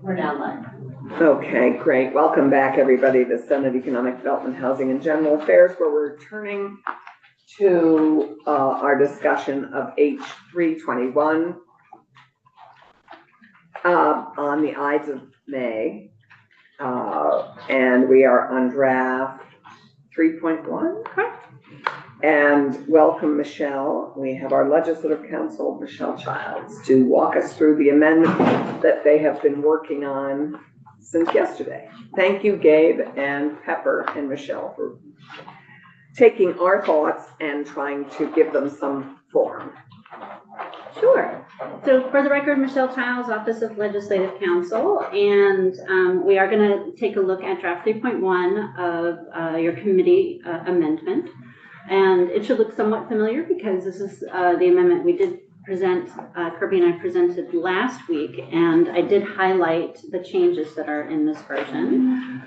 We're down live. Okay, great. Welcome back, everybody, to Senate Economic Development, Housing and General Affairs, where we're turning to our discussion of H321 on the Ides of May. And we are on draft 3.1. Correct. And welcome, Michelle. We have our Legislative Counsel, Michelle Childs, to walk us through the amendment that they have been working on since yesterday. Thank you, Gabe and Pepper and Michelle, for taking our thoughts and trying to give them some form. Sure. So for the record, Michelle Childs, Office of Legislative Counsel, and we are going to take a look at draft 3.1 of your committee amendment. And it should look somewhat familiar because this is the amendment we did present, Kirby and I presented last week, and I did highlight the changes that are in this version.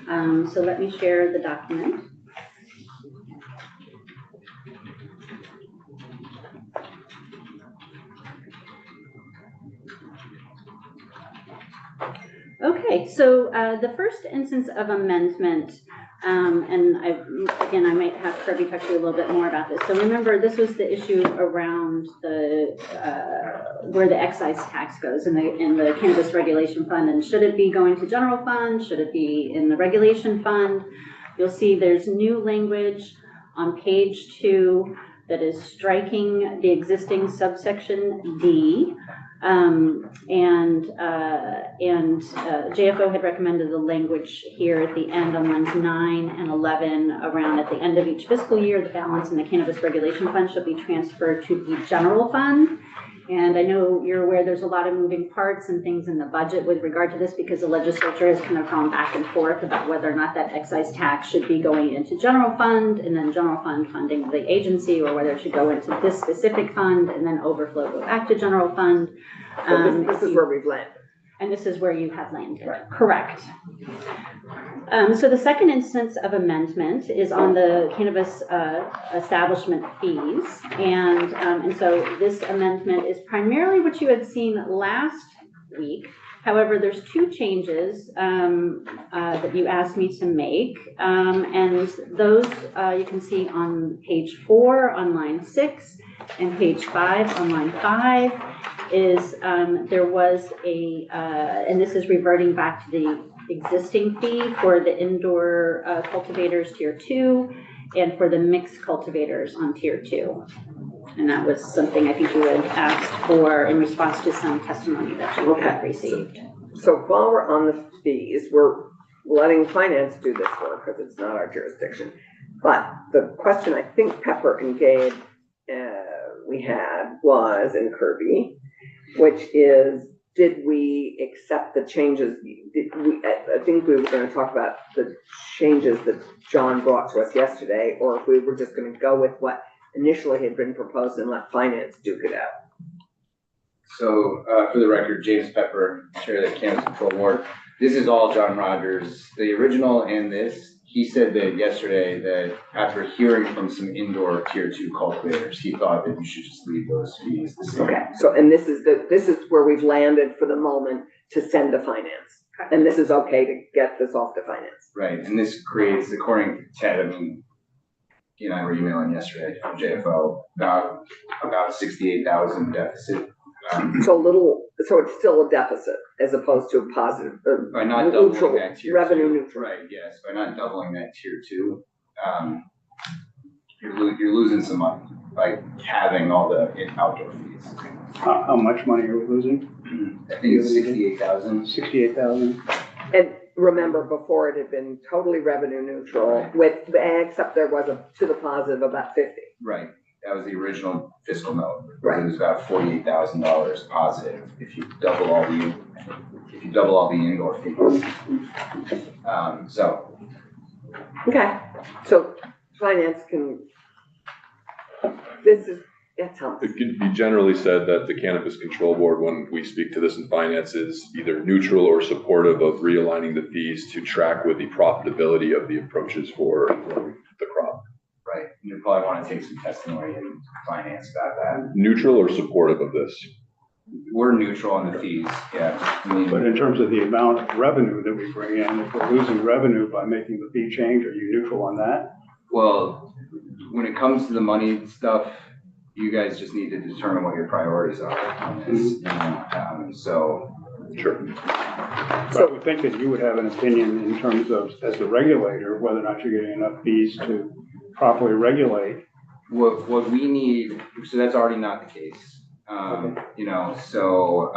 So let me share the document. Okay, so the first instance of amendment, and I might have Kirby talk to you a little bit more about this. So remember, this was the issue around the where the excise tax goes in the Cannabis Regulation Fund, and should it be going to general fund? Should it be in the regulation fund? You'll see there's new language on page 2 that is striking the existing subsection D. JFO had recommended the language here at the end on lines 9 and 11 around at the end of each fiscal year, the balance in the Cannabis Regulation Fund should be transferred to the general fund. And I know you're aware there's a lot of moving parts and things in the budget with regard to this because the legislature has kind of gone back and forth about whether or not that excise tax should be going into general fund and then general fund funding the agency, or whether it should go into this specific fund and then overflow go back to general fund. So this is where we've landed. And this is where you have landed. Right. Correct. So the second instance of amendment is on the cannabis establishment fees. And so this amendment is primarily what you had seen last week. However, there's 2 changes that you asked me to make. And those you can see on page 4 on line 6 and page 5 on line 5. Is there was a, and this is reverting back to the existing fee for the indoor cultivators tier 2 and for the mixed cultivators on tier 2. And that was something I think you had asked for in response to some testimony that you had received. So while we're on the fees, we're letting finance do this work because it's not our jurisdiction. But the question I think Pepper and Gabe we had was, and Kirby, which is, did we accept the changes? I think we were going to talk about the changes that John brought to us yesterday, or if we were just going to go with what initially had been proposed and let finance duke it out. So for the record, James Pepper, Chair of the Cannabis Control Board. This is all John Rogers. The original and this, he said that yesterday that after hearing from some indoor tier 2 cultivators, he thought that you should just leave those fees the same. Okay, so, and this is where we've landed for the moment to send to finance. And this is okay to get this off to finance. Right, and this creates, according to Ted, I mean, he and I were emailing yesterday from JFO about a 68,000 deficit. So it's still a deficit as opposed to a positive, by not neutral, that tier revenue 2. neutral. Right, yes, by not doubling that tier 2, you're losing some money by having all the outdoor fees. How much money are we losing? I think it's 68,000. 68,000. And remember, before it had been totally revenue neutral, with except there was a to the positive about 50. Right. That was the original fiscal note. Right. It was about $48,000 positive if you double all the indoor fees. Okay, so finance can. This is tell us. It can be generally said that the Cannabis Control Board, when we speak to this in finance, is either neutral or supportive of realigning the fees to track with the profitability of the approaches for the crop. Right. You probably want to take some testimony in finance about that. Neutral or supportive of this? We're neutral on the fees, yeah. I mean, But in terms of the amount of revenue that we bring in, if we're losing revenue by making the fee change, are you neutral on that? well, when it comes to the money stuff, you guys just need to determine what your priorities are on this. You know, so, Sure. So I would think that you would have an opinion in terms of, as the regulator, whether or not you're getting enough fees to properly regulate. what we need, so that's already not the case. You know, so,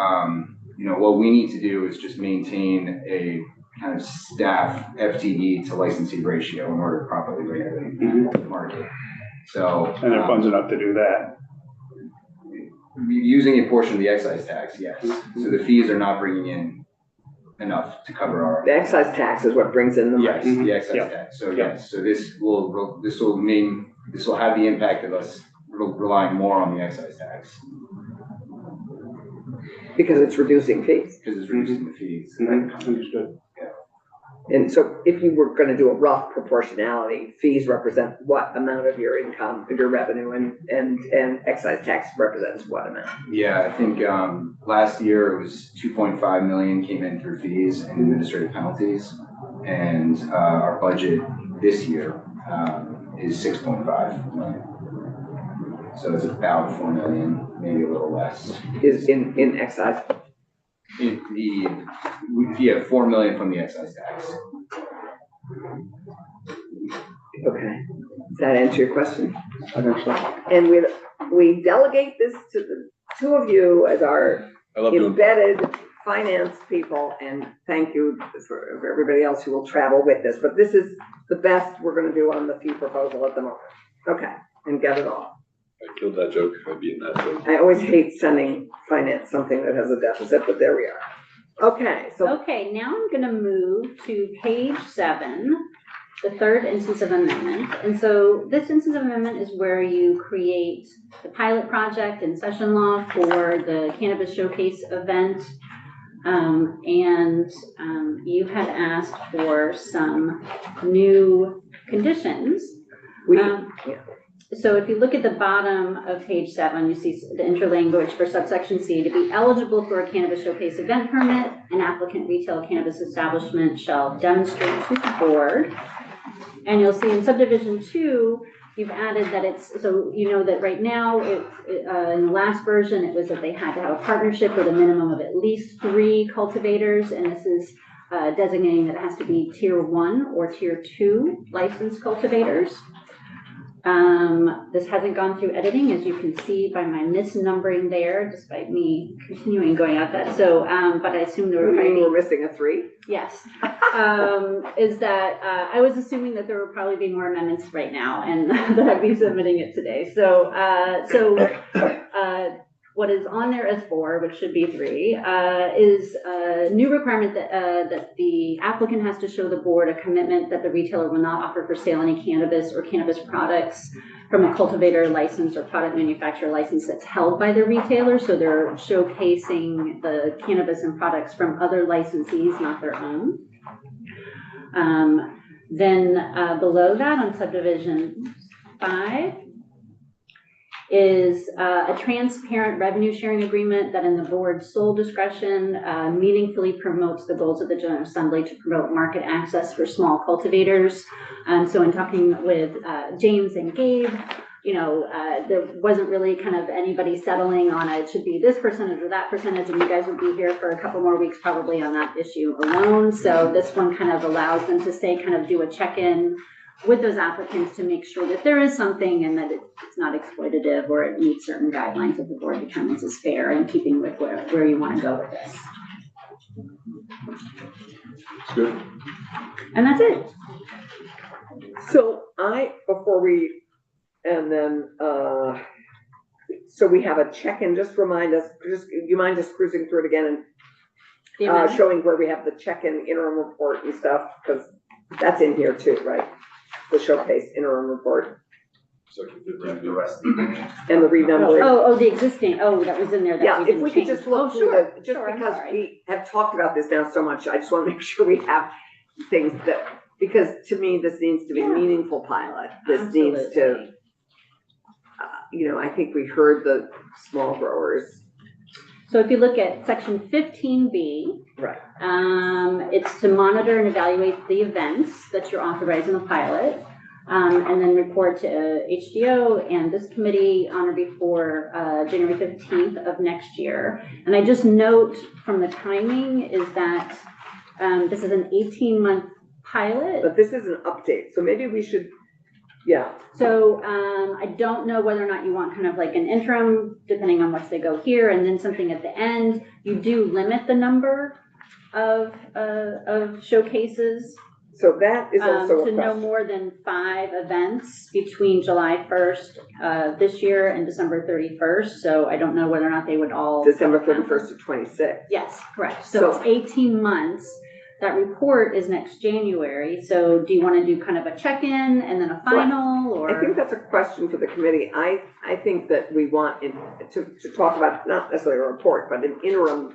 you know, what we need to do is just maintain a kind of staff FTE to licensee ratio in order to properly regulate the market. So. And there are funds enough to do that. Using a portion of the excise tax, yes. So the fees are not bringing in enough to cover our. The excise tax is what brings in the money. Yes, the excise Yeah. tax. So yes, so this will have the impact of us relying more on the excise tax Because it's reducing fees. because it's reducing the fees. Understood. And so if you were gonna do a rough proportionality, fees represent what amount of your income, your revenue, and excise tax represents what amount? Yeah, I think, last year it was 2.5 million came in through fees and administrative penalties. And, our budget this year, is 6.5 million. So it's about 4 million, maybe a little less. Is in excise? Yeah, 4 million from the excise tax. Okay, does that answer your question? I think so. And we delegate this to the two of you as our I love doing. embedded finance people, and thank you for everybody else who will travel with this, but this is the best we're gonna do on the fee proposal at the moment. Okay, and get it all. I killed that joke. I'd be in that joke. I always hate sending finance something that has a deficit, but there we are. Okay, so Okay, now I'm gonna move to page 7, the third instance of amendment. And so this instance of amendment is where you create the pilot project and session law for the Cannabis Showcase event. You had asked for some new conditions. we, So if you look at the bottom of page 7, you see the interlanguage for subsection C. To be eligible for a cannabis showcase event permit, an applicant retail cannabis establishment shall demonstrate to the board. And you'll see in subdivision 2, you've added that it's, so you know that right now, in the last version, it was that they had to have a partnership with a minimum of at least 3 cultivators. And this is designating that it has to be tier 1 or tier 2 licensed cultivators. This hasn't gone through editing, as you can see by my misnumbering there, despite me continuing going at that. So, but I assume there were we're missing a 3. yes. Is that, I was assuming that there would probably be more amendments right now and that I'd be submitting it today. So, what is on there as 4, which should be 3, is a new requirement that the applicant has to show the board a commitment that the retailer will not offer for sale any cannabis or cannabis products from a cultivator license or product manufacturer license that's held by the retailer. So they're showcasing the cannabis and products from other licensees, not their own. Then below that on subdivision 5, is a transparent revenue sharing agreement that in the board's sole discretion meaningfully promotes the goals of the General Assembly to promote market access for small cultivators. So in talking with James and Gabe, you know, there wasn't really kind of anybody settling on it should be this percentage or that percentage, and you guys would be here for a couple more weeks probably on that issue alone. So this one kind of allows them to say, kind of do a check-in with those applicants to make sure that there is something and that it's not exploitative or it meets certain guidelines that the board determines is fair in keeping with where you want to go with this. It's good. And that's it. So so we have a check-in, just remind us, you mind just cruising through it again The and amendment? showing where we have the check-in interim report and stuff, because that's in here too, right? The showcase interim report Section The 15. rest. and the renumbering. Oh, the existing, that was in there. That Yeah, we if didn't we could change. just look Oh, through sure, the, just sure, I'm because sorry. we have talked about this now so much, I just want to make sure we have things that, because to me, this needs to be a Yeah. meaningful pilot. This needs to, Absolutely. you know, I think we heard the small growers. So if you look at section 15B, Right. it's to monitor and evaluate the events that you're authorizing the pilot, and then report to HDO and this committee on or before January 15th of next year. And I just note from the timing is that this is an 18-month pilot. But this is an update, so maybe we should, yeah, So I don't know whether or not you want kind of like an interim, depending on what they go here, and then something at the end. You do limit the number of showcases so that is also a to no question. more than 5 events between July 1st this year and December 31st. So I don't know whether or not they would all. December 31st to 26. Yes, correct. So it's 18 months. That report is next January. So do you want to do kind of a check-in and then a final, or? I think that's a question for the committee. I think that we want to talk about, not necessarily a report, but an interim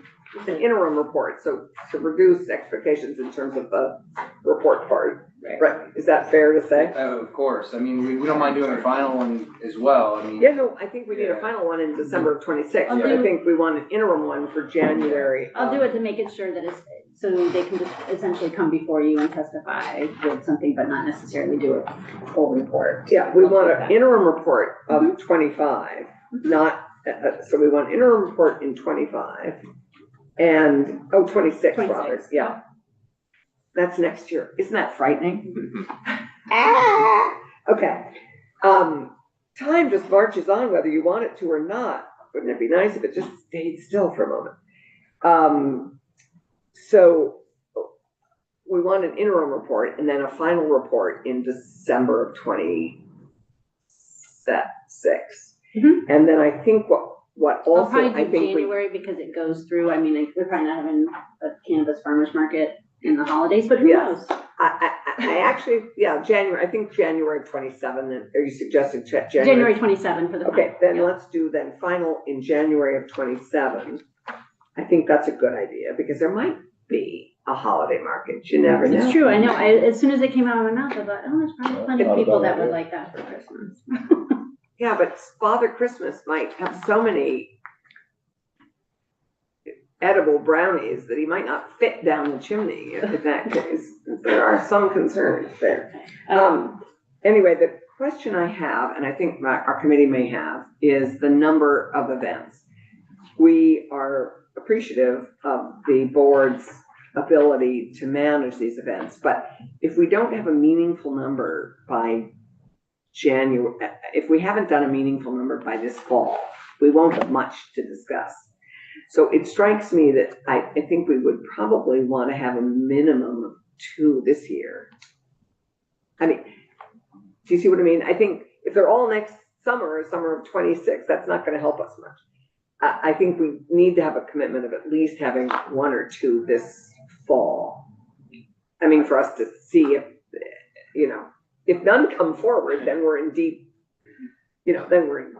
report, so to reduce expectations in terms of the report part. Right, is that fair to say? Of course, I mean, we don't mind doing a final one as well, I mean. Yeah, no, I think we need a final one in December of 26, but I think we want an interim one for January. I'll do it to make it sure that it's, so they can just essentially come before you and testify with something, but not necessarily do a full report. Yeah, we want an interim report of 25, Mhm. not, so we want interim report in 25 and, 26 rather, 26. yeah. That's next year. Isn't that frightening? Okay. Time just marches on whether you want it to or not. Wouldn't it be nice if it just stayed still for a moment? So we want an interim report and then a final report in December of 26. Mhm. And then I think what I'll also, probably I do think we, January because it goes through, I mean, we're probably not having a cannabis farmer's market in the holidays, but who Yes. knows? I actually, yeah, January, I think January of 27, then, are you suggesting January 27 for the. Okay, then yeah. let's do then final in January of 27. I think that's a good idea because there might be a holiday market. You never know. It's true, I know, as soon as it came out of my mouth, I thought, oh, there's probably plenty of Not a people bad that would idea. like that for Christmas. Yeah, but Father Christmas might have so many edible brownies that he might not fit down the chimney in that case. There are some concerns there. Anyway, the question I have, and I think our committee may have, is the number of events. We are appreciative of the board's ability to manage these events, but if we don't have a meaningful number by January, if we haven't done a meaningful number by this fall, we won't have much to discuss. So it strikes me that I think we would probably want to have a minimum of 2 this year. I mean, do you see what I mean? I think if they're all next summer or summer of 26, that's not going to help us much. I think we need to have a commitment of at least having 1 or 2 this fall. I mean, for us to see if, if none come forward, then we're in deep, then we're in.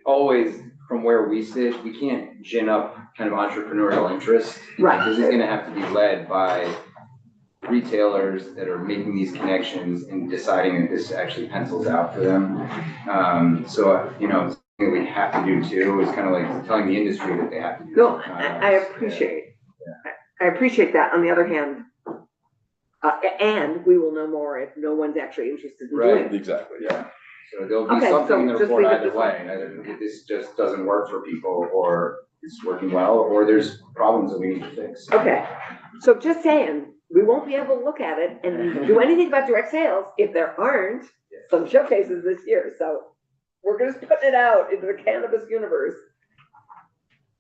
Always, from where we sit, we can't gin up kind of entrepreneurial interest. Right. This is gonna have to be led by retailers that are making these connections and deciding that this actually pencils out for them. So, something that we have to do too is kind of like telling the industry that they have to do. No, I appreciate that. On the other hand, and we will know more if no one's actually interested in doing Right. it. Exactly, yeah. So there'll be Okay, something in so the just report leave it either this way, either this just doesn't work for people, or it's working well, or there's problems that we need to fix. Okay, so just saying, we won't be able to look at it and do anything about direct sales if there aren't some showcases this year. So we're just putting it out into the cannabis universe.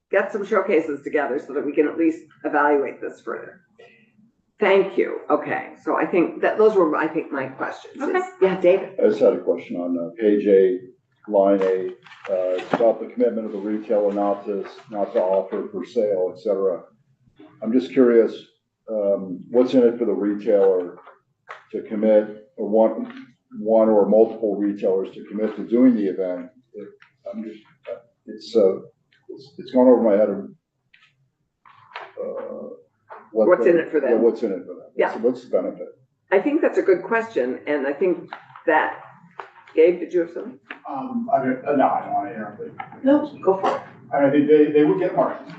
Get some showcases together so that we can at least evaluate this further. Thank you. Okay, so I think that those were, my questions. Okay. Yeah, David. I just had a question on page 8, line 8. It's about the commitment of the retailer not to offer for sale, et cetera. I'm just curious, what's in it for the retailer to commit, or one or multiple retailers to commit to doing the event? It's gone over my head. What's in it for them? Yeah, what's in it for them? Yeah. What's the benefit? I think that's a good question, and I think that, Gabe, did you have something? No, I don't want to interrupt. No, go for it. I think they would get marketing.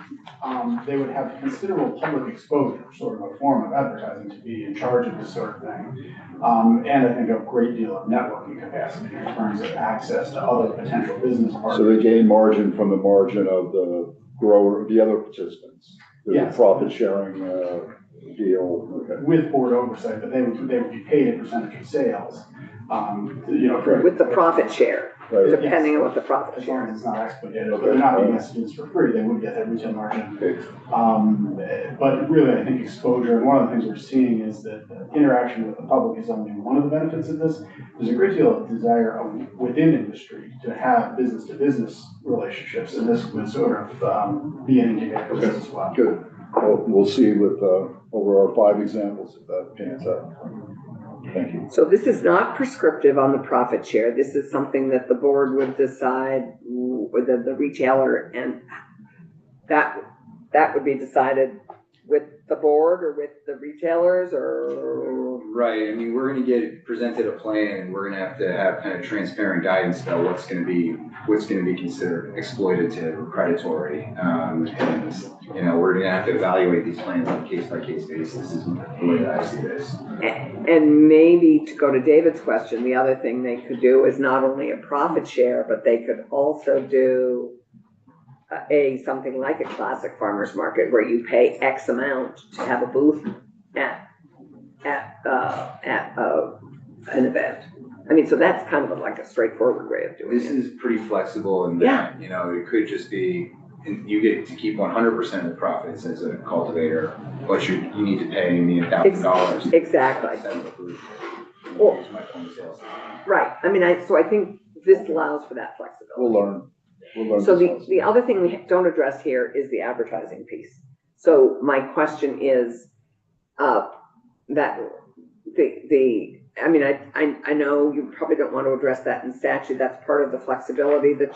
They would have considerable public exposure, sort of a form of advertising, to be in charge of this sort of thing. And I think a great deal of networking capacity in terms of access to other potential business partners. So they gain margin from the margin of the grower, the other participants? There's Yes. a profit sharing, deal, okay. With board oversight, but they would be paid a percentage of sales, With the profit share, Right. depending on what the profit as share long as is. it's not exploitative, but they're not being messages for free, they would get that retail margin. But really, I think exposure, and one of the things we're seeing is that interaction with the public is only one of the benefits of this. There's a great deal of desire within industry to have business-to-business relationships, and this would sort of be an indicator of this as well. Good. Well, we'll see with, over our 5 examples if that pans out. Thank you. So this is not prescriptive on the profit share. This is something that the board would decide, whether the retailer, and that would be decided with the board or with the retailers, or? Right, I mean, we're gonna get presented a plan, and we're gonna have to have kind of transparent guidance about what's gonna be considered exploitative or predatory. And, we're gonna have to evaluate these plans on a case-by-case basis, is the way that I see this. And maybe, to go to David's question, the other thing they could do is not only a profit share, but they could also do something like a classic farmer's market, where you pay X amount to have a booth at an event. I mean, so that's kind of like a straightforward way of doing This it. is pretty flexible in that, it could just be, and you get to keep 100% of the profits as a cultivator, but you need to pay me $1,000. Exactly. Set up a booth. Or- Use my point of sale system. Right, I mean, so I think this allows for that flexibility. We'll learn. So the other thing we don't address here is the advertising piece. So my question is, I know you probably don't want to address that in statute. That's part of the flexibility do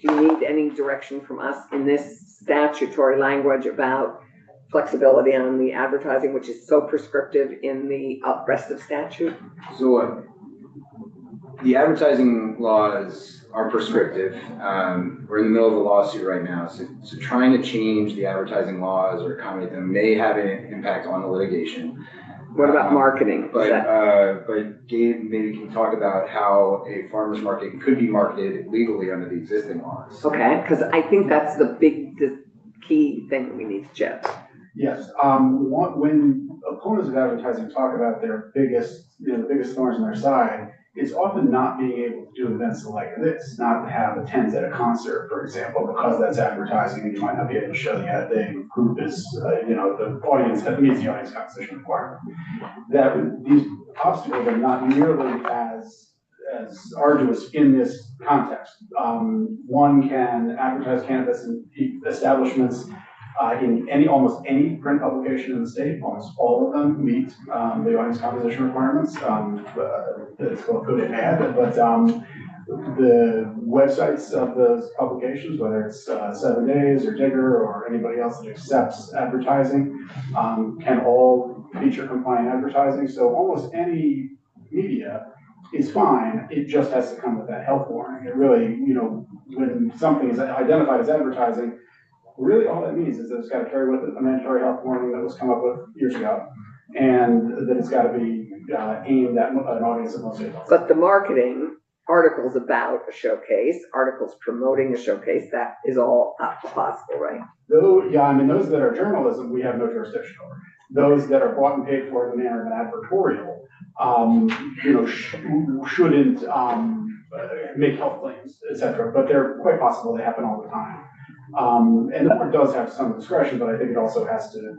you need any direction from us in this statutory language about flexibility on the advertising, which is so prescriptive in the rest of statute? So the advertising laws are prescriptive. We're in the middle of a lawsuit right now, so trying to change the advertising laws or accommodate them may have an impact on the litigation. What about marketing? But Gabe maybe can talk about how a farmer's market could be marketed legally under the existing laws. Okay, because I think that's the key thing that we need to check. Yes, when opponents of advertising talk about their biggest thorns on their side, it's often not being able to do events like this, not to have attendance at a concert, for example, because that's advertising and you might not be able to show that the group is, the audience, that meets the audience composition requirement. That these obstacles are not nearly as arduous in this context. One can advertise cannabis in establishments in almost any print publication in the state. Almost all of them meet the audience composition requirements. It's called good and bad, but the websites of those publications, whether it's 7 Days or Digger or anybody else that accepts advertising, can all feature compliant advertising. So almost any media is fine. It just has to come with that health warning. It really, when something is identified as advertising, really all that means is that it's got to carry with it a mandatory health warning that was come up with years ago, and that it's got to be aimed at an audience of most adults. But the marketing, articles about a showcase, articles promoting a showcase, that is all possible, right? Those that are journalism, we have no jurisdiction over. Those that are bought and paid for in the manner of an advertorial, shouldn't make health claims, etc. But they're quite possible. They happen all the time. And the board does have some discretion, but I think it also has to,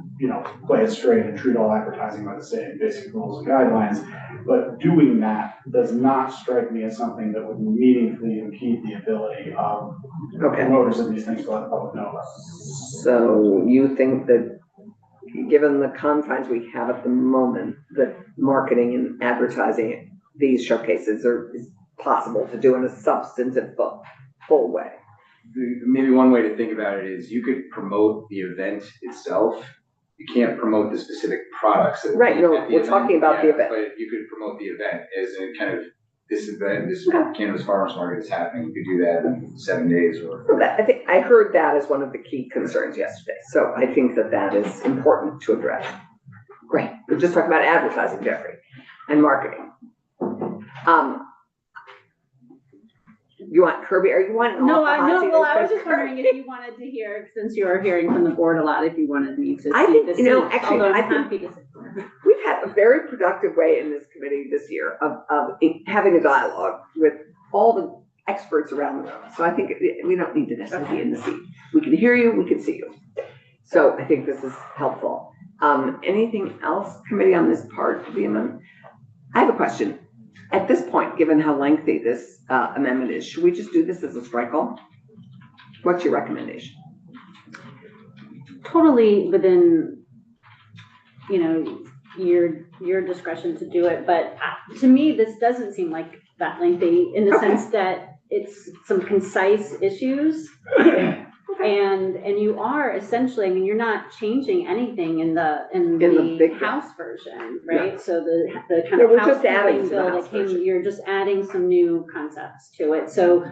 play it straight and treat all advertising by the same basic rules and guidelines. But doing that does not strike me as something that would meaningfully impede the ability of promoters of these things to let the public know about. So you think that, given the confines we have at the moment, that marketing and advertising these showcases is possible to do in a substantive, full way? Maybe one way to think about it is you could promote the event itself. You can't promote the specific products. Right, no, we're talking about the event. But you could promote the event as in kind of this event, this cannabis farmers market is happening, you could do that in 7 days or. So that, I think, I heard that as one of the key concerns yesterday, so I think that that is important to address. Great, we're just talking about advertising, Jeffrey, and marketing. You want Kirby, or you want? No, well, I was just wondering if you wanted to hear, since you are hearing from the board a lot, if you wanted me to I see think, the you know, seats, actually, although I I'm think- happy to sit. We've had a very productive way in this committee this year of having a dialogue with all the experts around the room. So I think we don't need to necessarily be in the seat. We can hear you, we can see you. So I think this is helpful. Anything else, committee, on this part of the amendment? I have a question. At this point, given how lengthy this amendment is, should we just do this as a strike all? What's your recommendation? Totally within, you know, your discretion to do it, but to me, this doesn't seem like that lengthy in the Okay. sense that it's some concise issues. And you are essentially, I mean, you're not changing anything in the big House version, right? So the kind Yeah, of we're House just adding to the bill House that came, version. you're just adding some new concepts to it. So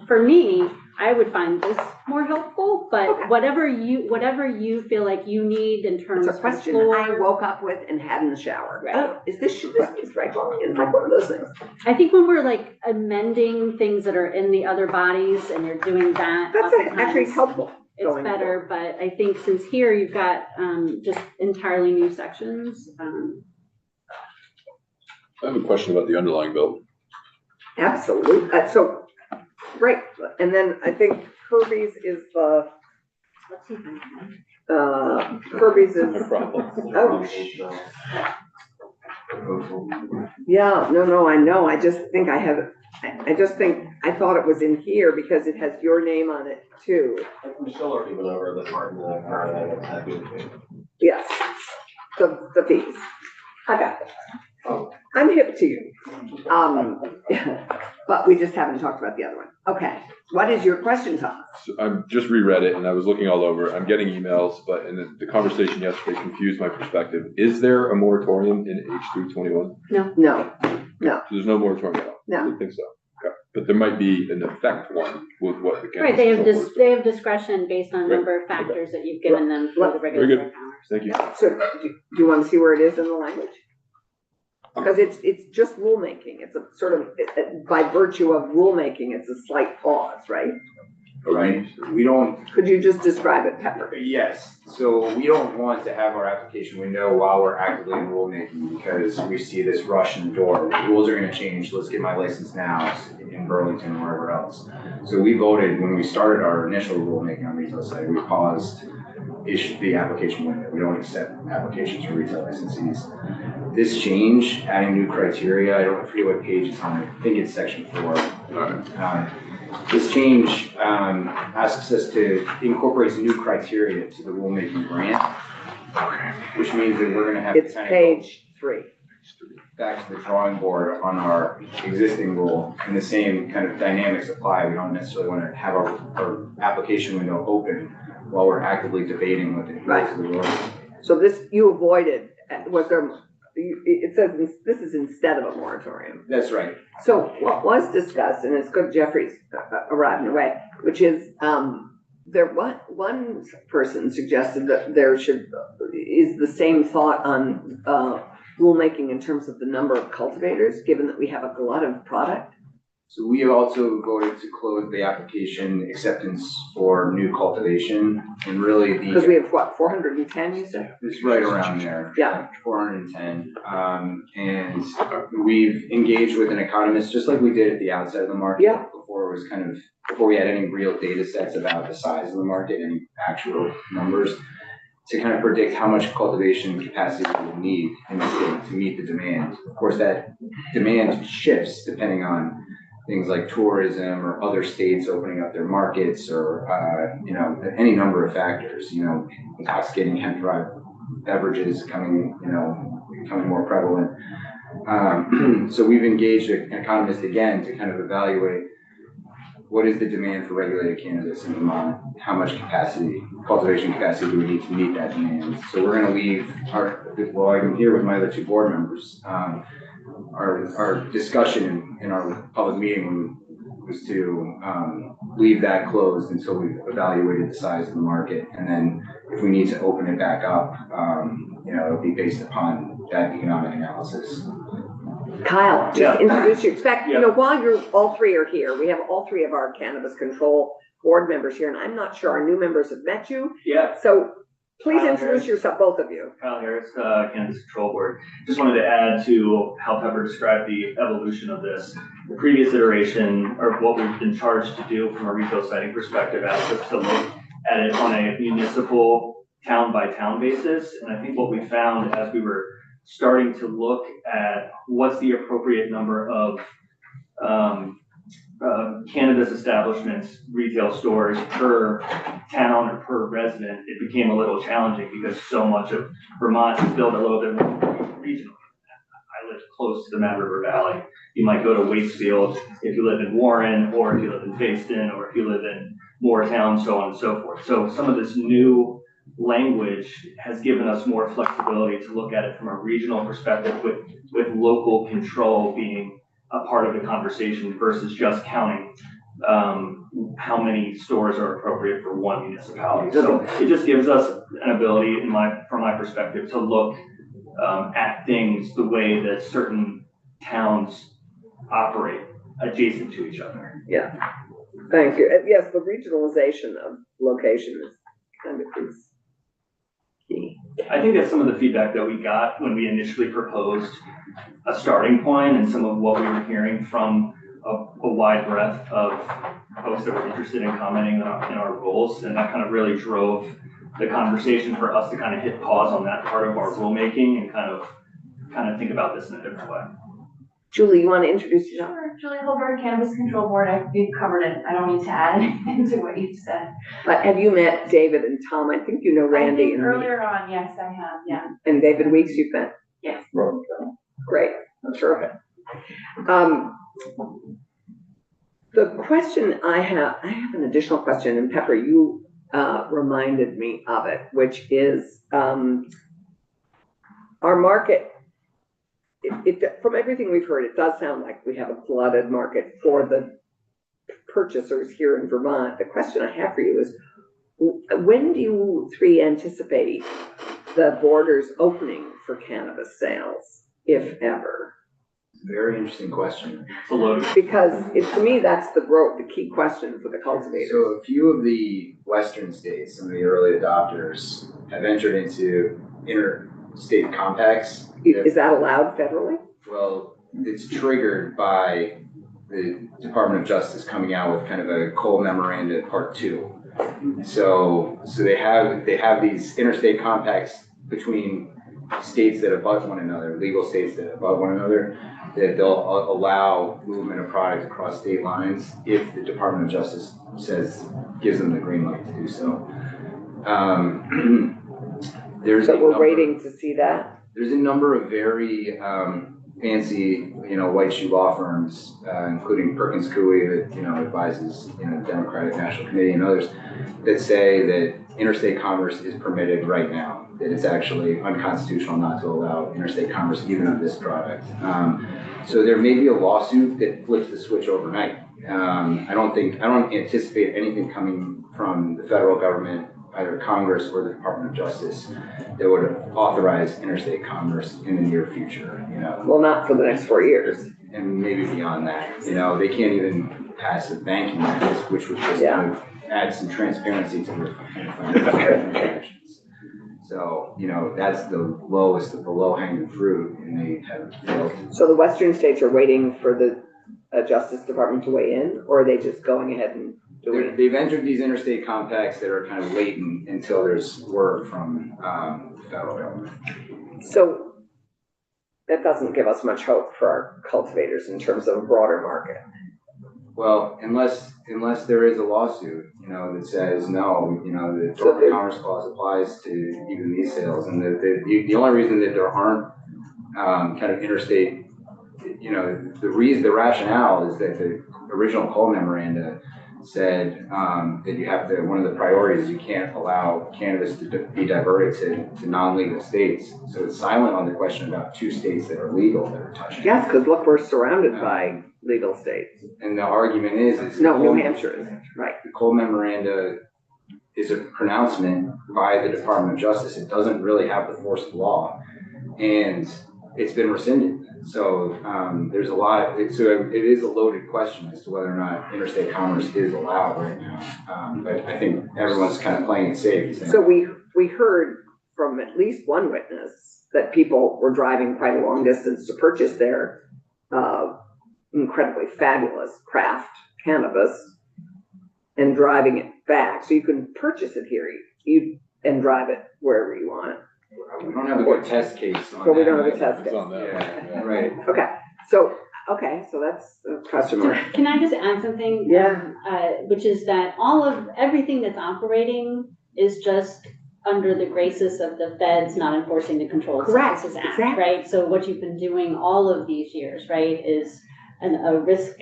for me, I would find this more helpful, but Okay. whatever you feel like you need in terms It's a of question I floor. woke up with and had in the shower. Right. Oh, should this be strike all? It's like one of those things. I think when we're like amending things that are in the other bodies and you're doing that, That's actually oftentimes helpful. it's going better, but I think since here you've got just entirely new sections. I have a question about the underlying bill. Absolutely. So, great. And then I think Kirby's is the, Let's see if I can. Kirby's is, No problem. oh, yeah, no, I know. I just think I thought it was in here because it has your name on it too. Michelle already went over the part in the, Yes, the fees. I got it. Oh. I'm hip to you. But we just haven't talked about the other one. Okay, what is your question, Thomas? So I just reread it and I was looking all over. I'm getting emails, but in the conversation yesterday confused my perspective. Is there a moratorium in H321? No, So there's no moratorium at all? No. I didn't think so. Okay. But there might be an effect one with what the. Right, they have Cannabis Control Board they have discretion based on a Right. number of factors that you've given them for the Very regulatory good. powers. Thank you. so do you want to see where it is in the language? Because it's just rulemaking. It's a sort of, by virtue of rulemaking, it's a slight pause, right? Right, we don't, Could you just describe it, Pepper? yes, so we don't want to have our application window while we're actively in rulemaking because we see this rush in the door. The rules are gonna change, let's get my license now in Burlington or wherever else. So we voted, when we started our initial rulemaking on retail side, we paused the application window. We don't accept applications for retail licensees. This change, adding new criteria, I don't forget what page it's on, I think it's section 4. This change asks us to incorporate some new criteria to the rulemaking grant, which means that we're gonna have to It's kind of page 3. go back to the drawing board on our existing rule, and the same kind of dynamics apply. We don't necessarily want to have our application window open while we're actively debating what the rules of the road. So this, you avoided, was there, it says this is instead of a moratorium. That's right. So what was discussed, and it's good Jeffrey's arriving away, which is, one person suggested that there is the same thought on rulemaking in terms of the number of cultivators, given that we have a glut of product. So we have also voted to close the application acceptance for new cultivation, and really Because we have, what, 410, you said? it's right around there. Yeah. 410. And we've engaged with an economist, just like we did at the outset of the market. Yeah. Before we had any real data sets about the size of the market and actual numbers, to kind of predict how much cultivation capacity we will need in the state to meet the demand. Of course, that demand shifts depending on things like tourism or other states opening up their markets, or any number of factors. Intoxicating hemp-derived beverages becoming more prevalent. So we've engaged an economist again to kind of evaluate what is the demand for regulated cannabis in Vermont, how much cultivation capacity do we need to meet that demand. So we're going to leave I'm here with my other 2 board members, our discussion in our public meeting was to leave that closed until we've evaluated the size of the market. And then if we need to open it back up, it'll be based upon that economic analysis. Kyle, just introduce you. In fact, Yeah. while all three are here, we have all three of our cannabis control board members here, and I'm not sure our new members have met you. Yeah, So please Kyle introduce Harris. yourself, both of you. Kyle Harris, Cannabis Control Board. Just wanted to add to how Pepper described the evolution of this. The previous iteration, or what we've been charged to do from a retail setting perspective, asked us to look at it on a municipal town by town basis. And I think what we found as we were starting to look at what's the appropriate number of cannabis establishments, retail stores per town or per resident, it became a little challenging because so much of Vermont is built a little bit more regional. I live close to the Mad River Valley. You might go to Waitsfield if you live in Warren, or if you live in Facein, or if you live in Moortown, so on and so forth. So some of this new language has given us more flexibility to look at it from a regional perspective with local control being a part of the conversation versus just counting how many stores are appropriate for one municipality. So it just gives us an ability, from my perspective, to look at things the way that certain towns operate adjacent to each other. Yeah, thank you. Yes, the regionalization of location is kind of key. I think that's some of the feedback that we got when we initially proposed a starting point, and some of what we were hearing from a wide breadth of folks that were interested in commenting in our goals. And that kind of really drove the conversation for us to kind of hit pause on that part of our rulemaking and kind of think about this in a different way. Julie, you want to introduce yourself? Sure, Julie Holberg, Cannabis Control Board. You've covered it. I don't need to add anything to what you've said. Have you met David and Tom? I think you know Randy. I think earlier on, yes, I have, yeah. And David Weeks you've met? Yes. Great, terrific. The question I have an additional question, and Pepper, you reminded me of it, which is our market. From everything we've heard, it does sound like we have a flooded market for the purchasers here in Vermont. The question I have for you is, when do you three anticipate the borders opening for cannabis sales, if ever? Very interesting question. Because to me, that's the key question for the cultivators. So a few of the western states, some of the early adopters, have entered into interstate compacts. Is that allowed federally? Well, it's triggered by the Department of Justice coming out with kind of a Cole Memoranda Part 2. So they have these interstate compacts between states that abut one another, legal states that abut one another, that they'll allow movement of product across state lines if the Department of Justice gives them the green light to do so. So we're waiting to see that? There's a number of very fancy, white shoe law firms, including Perkins Coie that, advises, the Democratic National Committee and others, that say that interstate commerce is permitted right now, that it's actually unconstitutional not to allow interstate commerce even of this product. So there may be a lawsuit that flips the switch overnight. I don't anticipate anything coming from the federal government, either Congress or the Department of Justice, that would authorize interstate commerce in the near future, Well, not for the next 4 years. And maybe beyond that. They can't even pass a banking act, which would just kind of add some transparency to their financial transactions. So, that's the lowest of the low-hanging fruit, and they have failed. So the western states are waiting for the Justice Department to weigh in, or are they just going ahead and doing it? They've entered these interstate compacts that are kind of latent until there's word from the federal government. So that doesn't give us much hope for our cultivators in terms of a broader market. Well, unless there is a lawsuit, that says no, the Dormant Commerce Clause applies to even these sales, and the only reason that there aren't kind of interstate, the rationale is that the original Cole Memoranda said, that you have to, one of the priorities, you can't allow cannabis to be diverted to non-legal states. So it's silent on the question about 2 states that are legal that are touching. Yes, because look, we're surrounded by legal states. And the argument is. No, New Hampshire is, right. The Cole memoranda is a pronouncement by the Department of Justice. It doesn't really have the force of law, and it's been rescinded. So there's a lot, it is a loaded question as to whether or not interstate commerce is allowed right now. But I think everyone's kind of playing it safe. So we heard from at least one witness that people were driving quite a long distance to purchase their incredibly fabulous craft cannabis and driving it back. So you can purchase it here and drive it wherever you want. We don't have a good test case on that. So we don't have a test It's case. on that. Yeah, right. Okay, so that's a question mark. Can I just add something? Yeah. Which is that everything that's operating is just under the graces of the feds not enforcing the Controlled Correct, Substances Act, exactly. right? So what you've been doing all of these years, right, is a risk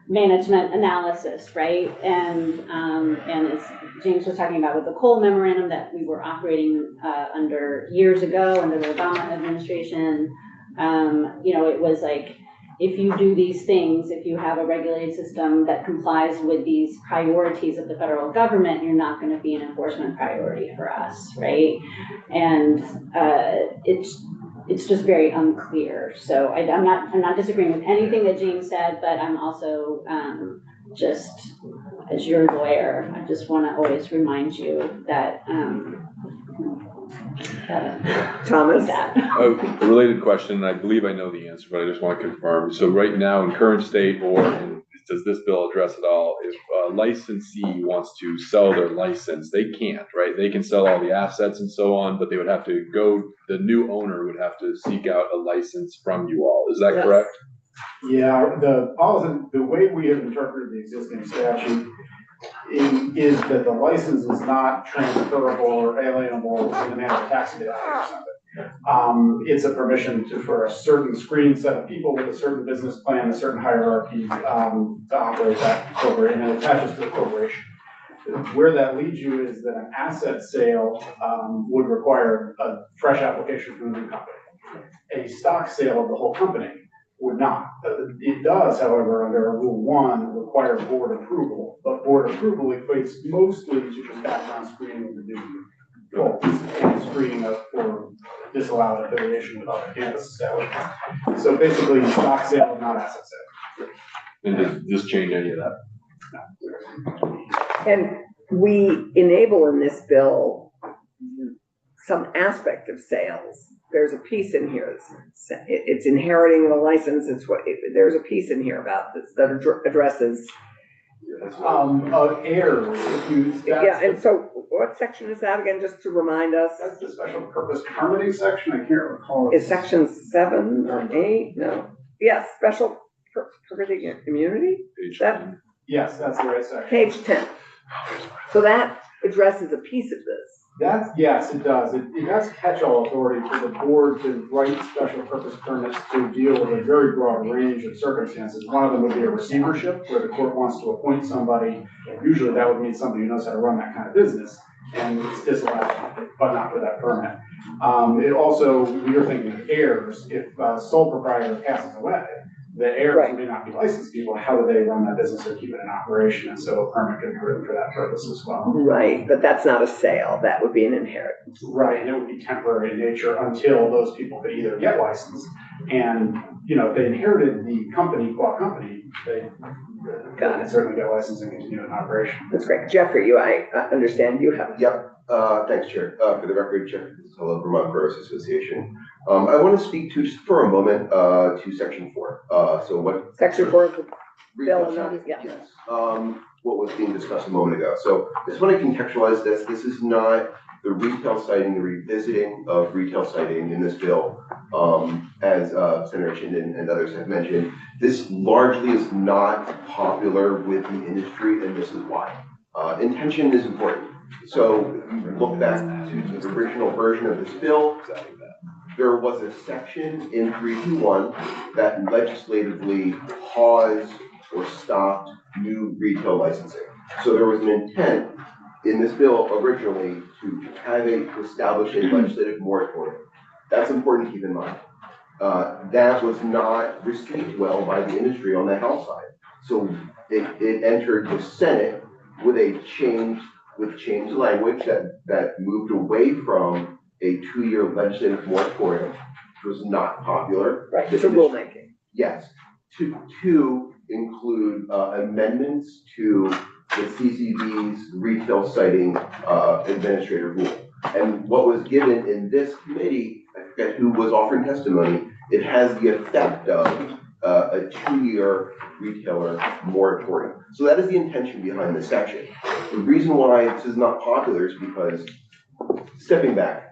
management analysis, right? And as James was talking about with the Cole memorandum that we were operating under years ago under the Obama administration, it was like, if you do these things, if you have a regulated system that complies with these priorities of the federal government, you're not going to be an enforcement priority for us, right? And it's just very unclear. So I'm not disagreeing with anything that James said, but I'm also just, as your lawyer, I just want to always remind you that Thomas? A related question, and I believe I know the answer, but I just want to confirm. So right now, in current state, does this bill address it all? If a licensee wants to sell their license, they can't, right? They can sell all the assets and so on, but they would have to the new owner would have to seek out a license from you all. Is that Yes. correct? Yeah, the way we have interpreted the existing statute is that the license is not transferable or alienable in the manner of tax evasion or something. It's a permission for a certain screened set of people with a certain business plan, a certain hierarchy, to operate that corporation, and it attaches to the corporation. Where that leads you is that an asset sale would require a fresh application from the new company. A stock sale of the whole company would not. It does, however, under Rule 1, require board approval, but board approval equates mostly to just background screening of the new folks and screening for disallowed affiliation with other cannabis establishments. So basically, stock sale, not asset sale. And does this change any of that? And we enable in this bill some aspect of sales. There's a piece in here, it's inheriting the license, there's a piece in here about this that addresses. Heirs, Yeah, and so what section is that again, just to remind us? That's the special purpose permitting section, I can't recall. Is section 7 or 8? No. Yes, special permitting immunity? Page That- 10. Yes, that's the right section. Page 10. So that addresses a piece of this. Yes, it does. It has catch-all authority for the board to write special purpose permits to deal with a very broad range of circumstances. One of them would be a receivership, where the court wants to appoint somebody. Usually that would mean somebody who knows how to run that kind of business, and it's disallowed, but not for that permit. It also, we are thinking of heirs. If sole proprietor passes away, the heirs Right. may not be licensed people. How do they run that business or keep it in operation? And so a permit could be written for that purpose as well. Right, but that's not a sale. That would be an inheritance. Right, and it would be temporary in nature until those people could either get licensed and, if they inherited the company, they Got it. certainly get licensed and continue in operation. That's great. Jeffrey, I understand you have. Yep, thanks, Chair. For the record, Jeffrey Pizzolo, Vermont Growers Association. I want to speak to, just for a moment, to section 4. So what? Section 4 of the bill, Retail not, yeah. Yes. What was being discussed a moment ago. So I just want to contextualize this. This is not the retail siting, the revisiting of retail siting in this bill. As Senator Chinden and others have mentioned, this largely is not popular with the industry, and this is why. Intention is important. So if you look back to the original version of this bill, there was a section in 321 that legislatively paused or stopped new retail licensing. So there was an intent in this bill originally to establish a legislative moratorium. That's important to keep in mind. That was not received well by the industry on the House side. So it entered the Senate with changed language that moved away from a 2-year legislative moratorium, which was not popular. Right, it's a rulemaking. Yes, to include amendments to the CCB's retail citing administrative rule. And what was given in this committee, I forget who was offering testimony, it has the effect of a 2-year retailer moratorium. So that is the intention behind this section. The reason why this is not popular is because, stepping back,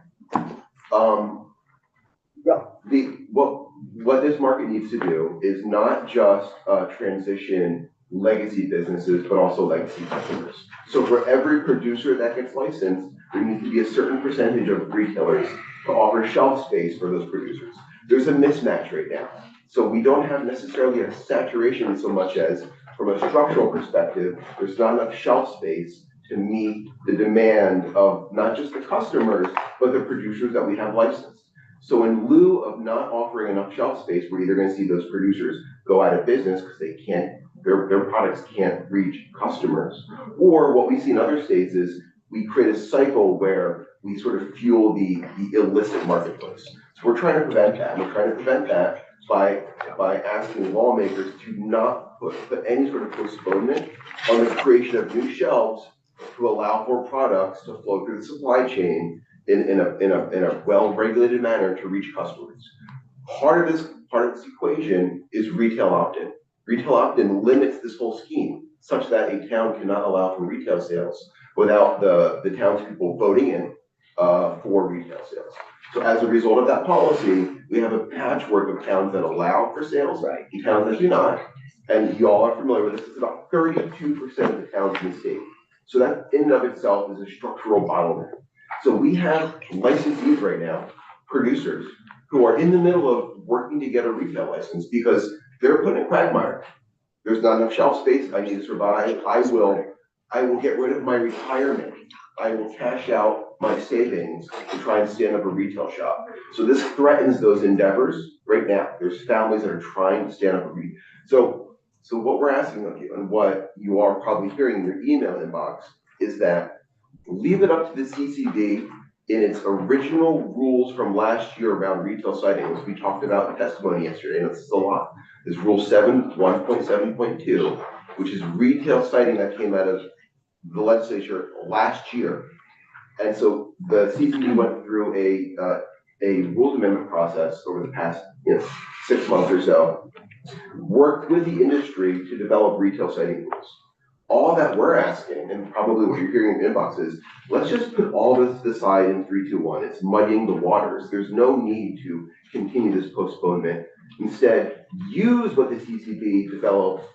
what this market needs to do is not just transition legacy businesses, but also legacy customers. So for every producer that gets licensed, there needs to be a certain percentage of retailers to offer shelf space for those producers. There's a mismatch right now. So we don't have necessarily a saturation so much as, from a structural perspective, there's not enough shelf space to meet the demand of not just the customers, but the producers that we have licensed. So in lieu of not offering enough shelf space, we're either gonna see those producers go out of business because they can't, their products can't reach customers. Or what we see in other states is we create a cycle where we sort of fuel the illicit marketplace. So we're trying to prevent that. We're trying to prevent that by asking lawmakers to not put any sort of postponement on the creation of new shelves to allow for products to flow through the supply chain in a well-regulated manner to reach customers. Part of this equation is retail opt-in. Retail opt-in limits this whole scheme such that a town cannot allow for retail sales without the townspeople voting in for retail sales. So as a result of that policy, we have a patchwork of towns that allow for sales, and towns that do not. And you all are familiar with this. It's about 32% of the towns in the state. So that in and of itself is a structural bottleneck. So we have licensees right now, producers, who are in the middle of working to get a retail license because they're put in a quagmire. There's not enough shelf space. I need to survive. I will get rid of my retirement. I will cash out my savings to try and stand up a retail shop. So this threatens those endeavors right now. There's families that are trying to stand up a retail. So what we're asking of you, and what you are probably hearing in your email inbox, is that leave it up to the CCB in its original rules from last year around retail siting, as we talked about in testimony yesterday, and this is a lot. There's Rule 1.7.2, which is retail siting that came out of the legislature last year. And so the CCB went through a rules amendment process over the past 6 months or so, worked with the industry to develop retail siting rules. All that we're asking, and probably what you're hearing in the inbox, is let's just put all this aside in 3, 2, 1. It's muddying the waters. There's no need to continue this postponement. Instead, use what the CCB developed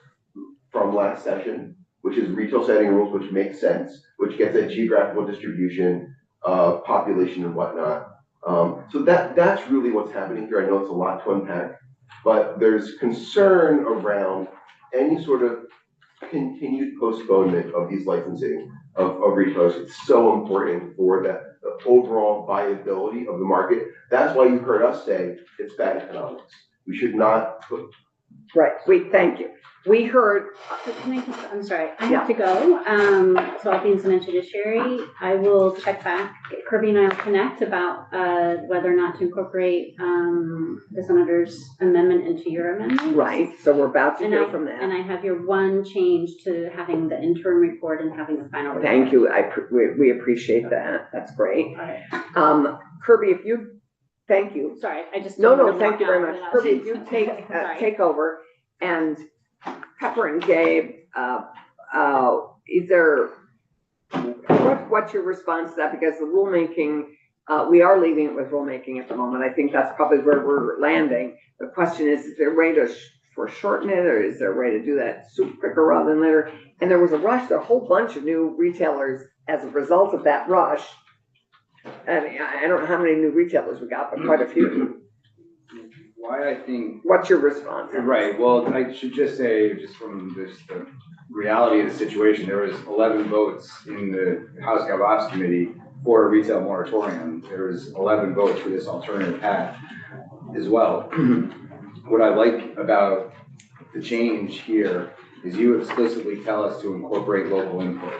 from last session, which is retail siting rules, which makes sense, which gets at geographical distribution, population and whatnot. So that's really what's happening here. I know it's a lot to unpack, but there's concern around any sort of continued postponement of these licensing of retailers. It's so important for the overall viability of the market. That's why you heard us say it's bad economics. We should not put. Right, thank you. We heard. I'm sorry, I have to go. So I'll be in some judiciary. I will check back. Kirby and I will connect about whether or not to incorporate the senator's amendment into your amendment. Right, so we're about to hear from that. And I have your one change to having the interim report and having the final report. Thank you, we appreciate that. That's great. Kirby, if you, thank you. Sorry, I just. No, thank you very much. Kirby, if you take over, and Pepper and Gabe, what's your response to that? Because the rulemaking, we are leaving it with rulemaking at the moment. I think that's probably where we're landing. The question is there a way to shorten it, or is there a way to do that super quicker rather than later? And there was a rush, a whole bunch of new retailers as a result of that rush. I mean, I don't know how many new retailers we got, but quite a few. Why I think. What's your response? Right, well, I should just say, just from this, the reality of the situation. There was 11 votes in the House Gov Ops Committee for a retail moratorium. There was 11 votes for this alternative path as well. What I like about the change here is you explicitly tell us to incorporate local input,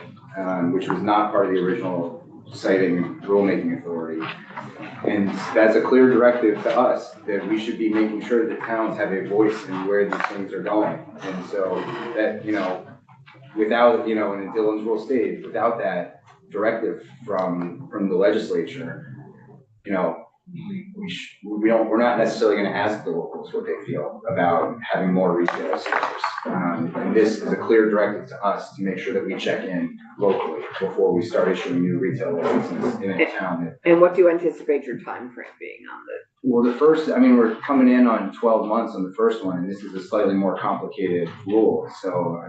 which was not part of the original citing rulemaking authority. And that's a clear directive to us that we should be making sure that towns have a voice in where these things are going. And so that, without, and in Dylan's rule states, without that directive from the legislature, we're not necessarily going to ask the locals what they feel about having more retail stores. And this is a clear directive to us to make sure that we check in locally before we start issuing new retail licenses in a town. And what do you anticipate your time frame being on the? Well, the first, we're coming in on 12 months on the first one, and this is a slightly more complicated rule. So,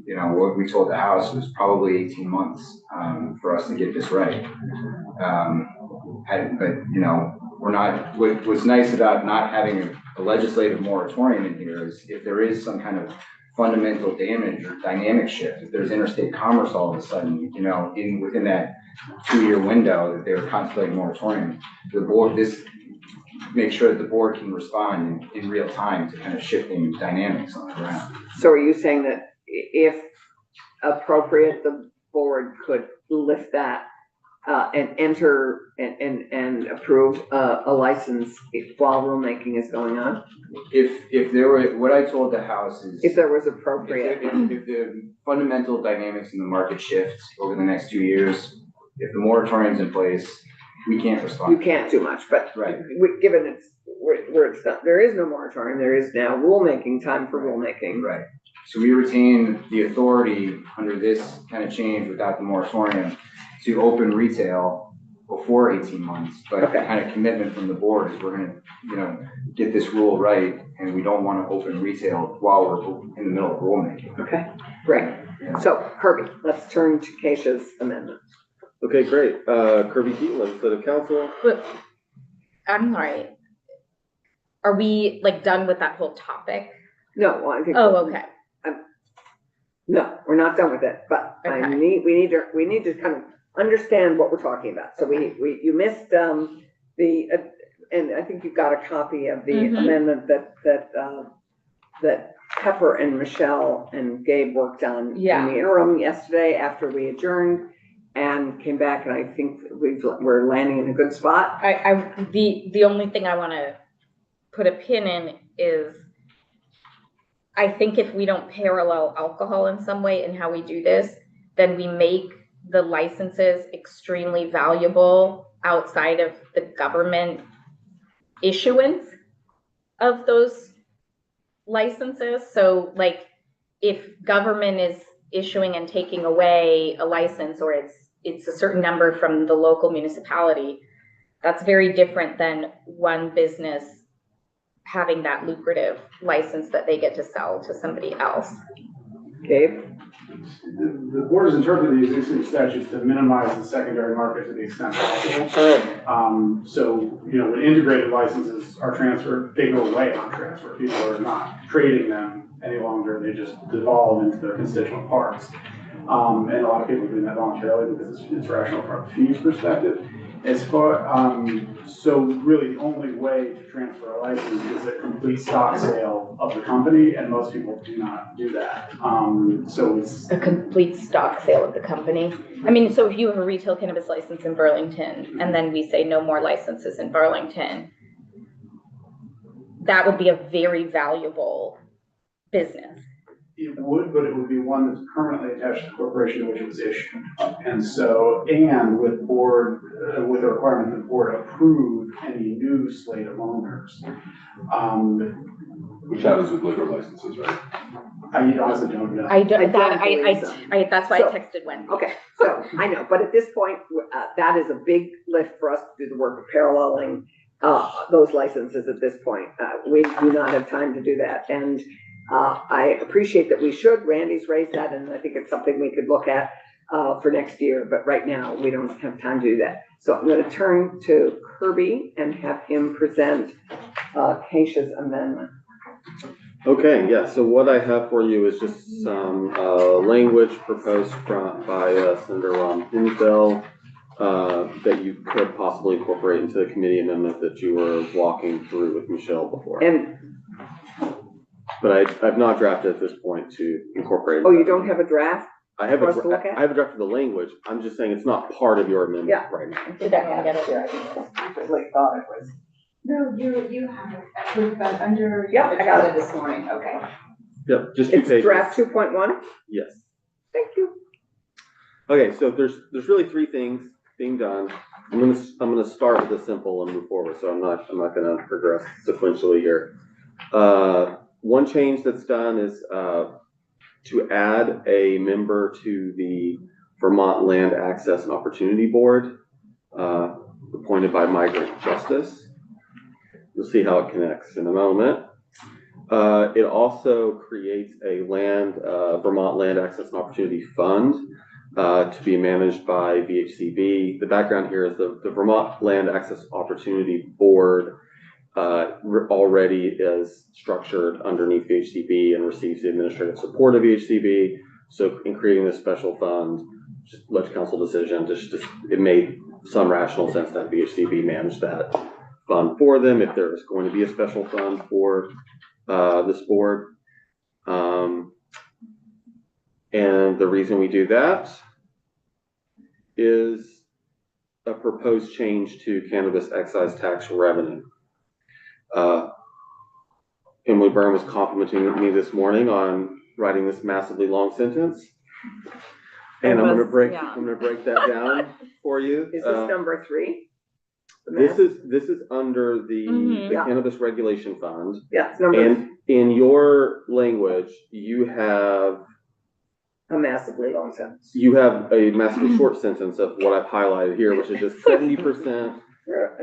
what we told the House was probably 18 months for us to get this right. We're not, what's nice about not having a legislative moratorium in here is if there is some kind of fundamental damage or dynamic shift, if there's interstate commerce all of a sudden, within that 2-year window that they were contemplating moratorium, the board, this makes sure that the board can respond in real time to kind of shifting dynamics on the ground. So are you saying that if appropriate, the board could lift that and enter and approve a license while rulemaking is going on? If there were, what I told the House is, if there was appropriate, if the fundamental dynamics in the market shift over the next 2 years, if the moratorium's in place, we can't respond. You can't do much, but right. Given it's where it's done, there is no moratorium. There is now rulemaking, time for rulemaking. Right. So we retain the authority under this kind of change without the moratorium to open retail before 18 months, but the kind of commitment from the board is we're gonna, get this rule right, and we don't want to open retail while we're in the middle of rulemaking. Okay, great. Yeah. So Kirby, let's turn to Keisha's amendment. Okay, great. Kirby Keaton, legislative counsel. But I'm sorry. Are we done with that whole topic? No, well, I think. Oh, okay. No, we're not done with it, but okay. We need to kind of understand what we're talking about. So you missed and I think you've got a copy of the amendment that Pepper and Michelle and Gabe worked on in the interim yesterday after we adjourned and came back, and I think we're landing in a good spot. The only thing I want to put a pin in is I think if we don't parallel alcohol in some way in how we do this, then we make the licenses extremely valuable outside of the government issuance of those licenses. So if government is issuing and taking away a license, or it's a certain number from the local municipality, that's very different than one business having that lucrative license that they get to sell to somebody else. Gabe? The board has interpreted the existing statutes to minimize the secondary market to the extent possible. So, when integrated licenses are transferred, they go away on transfer. People are not trading them any longer. They just devolve into their constituent parts. And a lot of people are doing that voluntarily because it's rational from a fees perspective. So really the only way to transfer a license is a complete stock sale of the company, and most people do not do that. So it's a complete stock sale of the company. So if you have a retail cannabis license in Burlington, and then we say no more licenses in Burlington, that would be a very valuable business. It would, but it would be one that's permanently attached to the corporation to which it was issued. And with the requirement that the board approve any new slate of owners. Which happens with liquor licenses, right? I honestly don't know. That's why I texted Wendy. Okay, so I know, but at this point, that is a big lift for us to do the work of paralleling those licenses at this point. We do not have time to do that. And I appreciate that we should. Randy's raised that, and I think it's something we could look at for next year, but right now we don't have time to do that. So I'm going to turn to Kirby and have him present Keisha's amendment. Okay, yeah, so what I have for you is just some, language proposed by Senator Ron Hinsdale, that you could possibly incorporate into the committee amendment that you were walking through with Michelle before. And, But I've not drafted at this point to incorporate. oh, you don't have a draft? I have for us to look at? I have a draft of the language, I'm just saying it's not part of your amendment Yeah. right now. Did that one get it? I thought it was. No, you have it approved, but under. Yeah, I got it. This morning, okay. Yep, just 2 It's pages. draft 2.1? Yes. Thank you. Okay, so there's really 3 things being done. I'm gonna start with the simple and move forward, so I'm not gonna progress sequentially here. One change that's done is, to add a member to the Vermont Land Access and Opportunity Board, appointed by Migrant Justice. You'll see how it connects in a moment. It also creates a Vermont Land Access and Opportunity Fund, to be managed by VHCB. The background here is the Vermont Land Access Opportunity Board already is structured underneath VHCB and receives the administrative support of VHCB. So in creating this special fund, just left council decision, it made some rational sense that VHCB manage that fund for them if there is going to be a special fund for this board. And the reason we do that is a proposed change to cannabis excise tax revenue. Emily Byrne was complimenting me this morning on writing this massively long sentence. And I'm gonna break that down for you. Is this number 3? This is under the Yeah. Cannabis Regulation Fund. Yeah, it's number, And in your language, you have a massively long sentence. a massively short sentence of what I've highlighted here, which is just 70%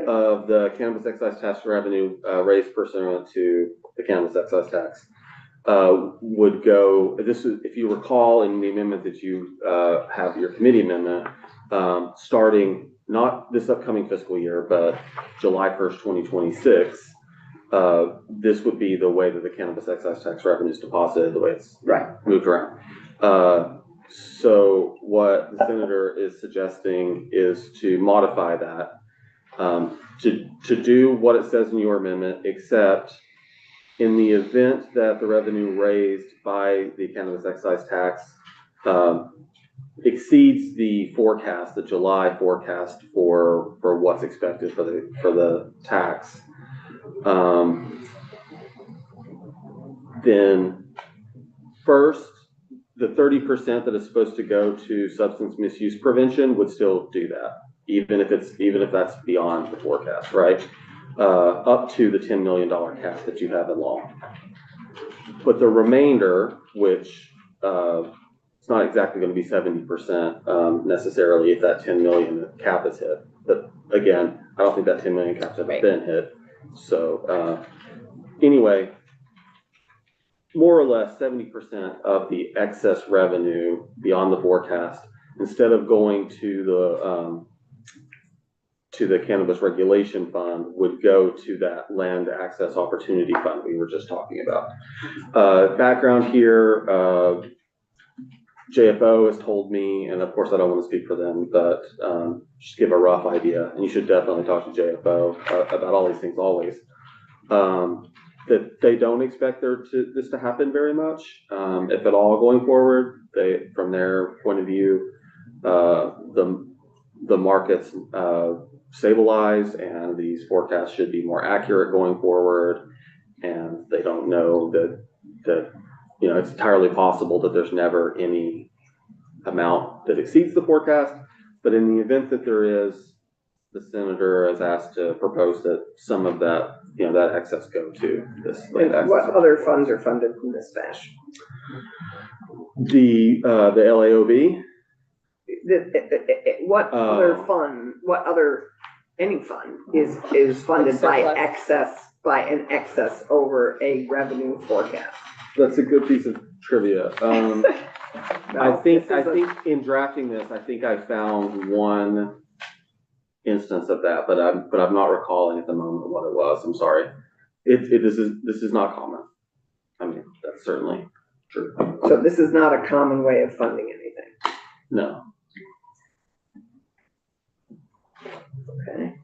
of the cannabis excise tax revenue raised pursuant to the cannabis excise tax would go, this is, if you recall in the amendment that you have your committee amendment, starting not this upcoming fiscal year, but July 1st, 2026, this would be the way that the cannabis excise tax revenue is deposited, the way it's moved around. So what the senator is suggesting is to modify that, to do what it says in your amendment, except in the event that the revenue raised by the cannabis excise tax exceeds the forecast, the July forecast for what's expected for the tax, then first, the 30% that is supposed to go to substance misuse prevention would still do that, even if that's beyond the forecast, right? Up to the $10 million cap that you have in law. But the remainder, which it's not exactly going to be 70% necessarily if that 10 million cap is hit. But again, I don't think that 10 million cap's ever been hit. So anyway, more or less 70% of the excess revenue beyond the forecast, instead of going to the Cannabis Regulation Fund, would go to that Land Access Opportunity Fund we were just talking about. Background here, JFO has told me, and of course I don't want to speak for them, but just give a rough idea, and you should definitely talk to JFO about all these things always, that they don't expect this to happen very much, if at all going forward. From their point of view, the markets stabilize and these forecasts should be more accurate going forward, and they don't know that it's entirely possible that there's never any amount that exceeds the forecast, but in the event that there is, the senator has asked to propose that some of that, that excess go to this. And what other funds are funded in this fashion? The LAOB. What other fund, any fund is funded by an excess over a revenue forecast? That's a good piece of trivia. I think in drafting this, I think I found one instance of that, but I'm not recalling at the moment what it was. I'm sorry. This is not common. I mean, That's certainly true. So this is not a common way of funding anything, No. okay?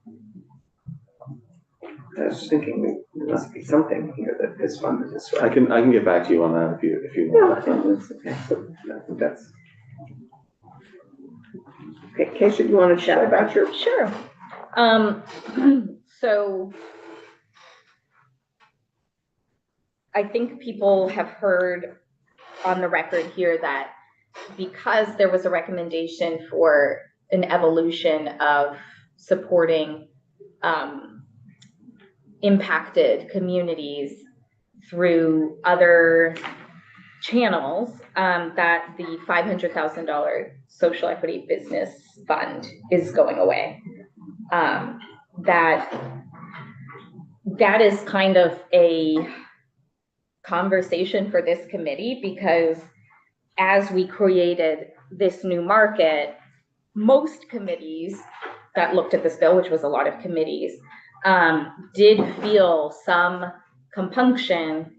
I was thinking there must be something here that is funded this way. I can get back to you on that if you Yeah, want. that's okay, so I think that's. Okay, Keisha, you want to chat about your? Sure. So I think people have heard on the record here that because there was a recommendation for an evolution of supporting impacted communities through other channels, that the $500,000 social equity business fund is going away. That is kind of a conversation for this committee, because as we created this new market, most committees that looked at this bill, which was a lot of committees, did feel some compunction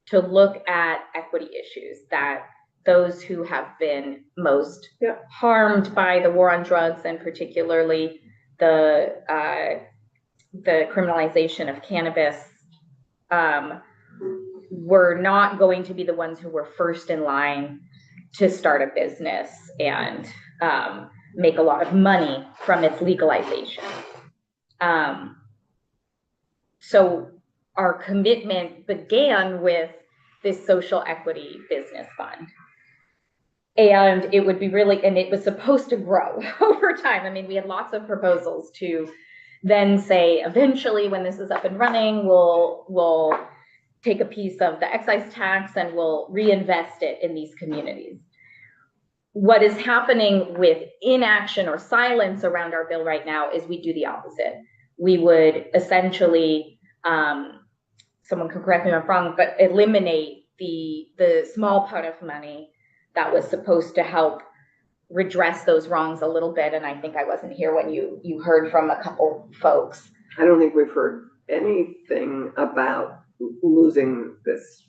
to look at equity issues, that those who have been most harmed by the war on drugs, and particularly the criminalization of cannabis, were not going to be the ones who were first in line to start a business and make a lot of money from its legalization. So our commitment began with this social equity business fund. And it would be really, and it was supposed to grow over time. I mean, we had lots of proposals to then say, eventually, when this is up and running, we'll take a piece of the excise tax and we'll reinvest it in these communities. What is happening with inaction or silence around our bill right now is we do the opposite. We would essentially, someone could correct me if I'm wrong, but eliminate the small pot of money that was supposed to help redress those wrongs a little bit. And I think I wasn't here when you heard from a couple folks. I don't think we've heard anything about losing this.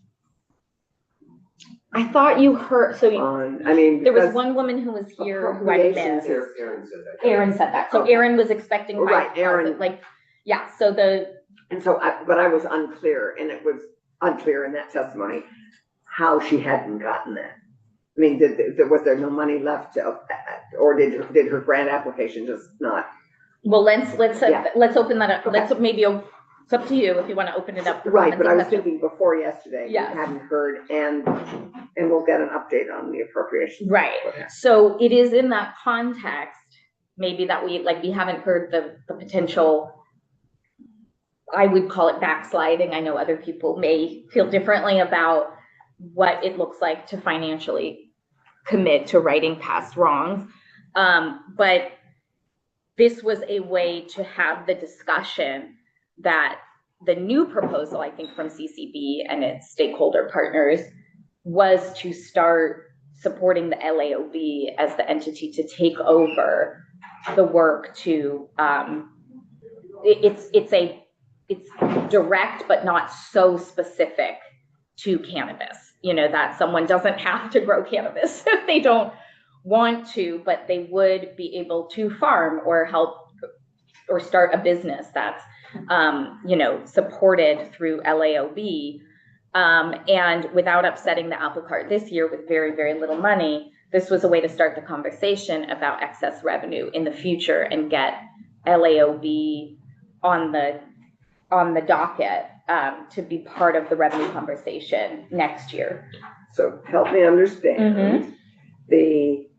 I thought you heard, so I mean, there was one woman who was here who I missed. Aaron said that. Aaron said that. So Okay. Aaron was expecting. Right, Aaron. Yeah, so but I was unclear, and it was unclear in that testimony how she hadn't gotten that. I mean, was there no money left or did her grant application just not? Well, let's open that up. Okay. It's up to you if you want to open it up. Right, but I was thinking before yesterday, we Yes. hadn't heard, and we'll get an update on the appropriation. Right. So it is in that context, maybe that we haven't heard the potential, I would call it backsliding. I know other people may feel differently about what it looks like to financially commit to righting past wrongs. But this was a way to have the discussion that the new proposal, I think, from CCB and its stakeholder partners was to start supporting the LAOB as the entity to take over the work to, it's direct but not so specific to cannabis. You know, that someone doesn't have to grow cannabis if they don't want to, but they would be able to farm or help or start a business that's supported through LAOB, and without upsetting the apple cart this year with very, very little money. This was a way to start the conversation about excess revenue in the future and get LAOB on the docket to be part of the revenue conversation next year. So help me understand. Mhm. The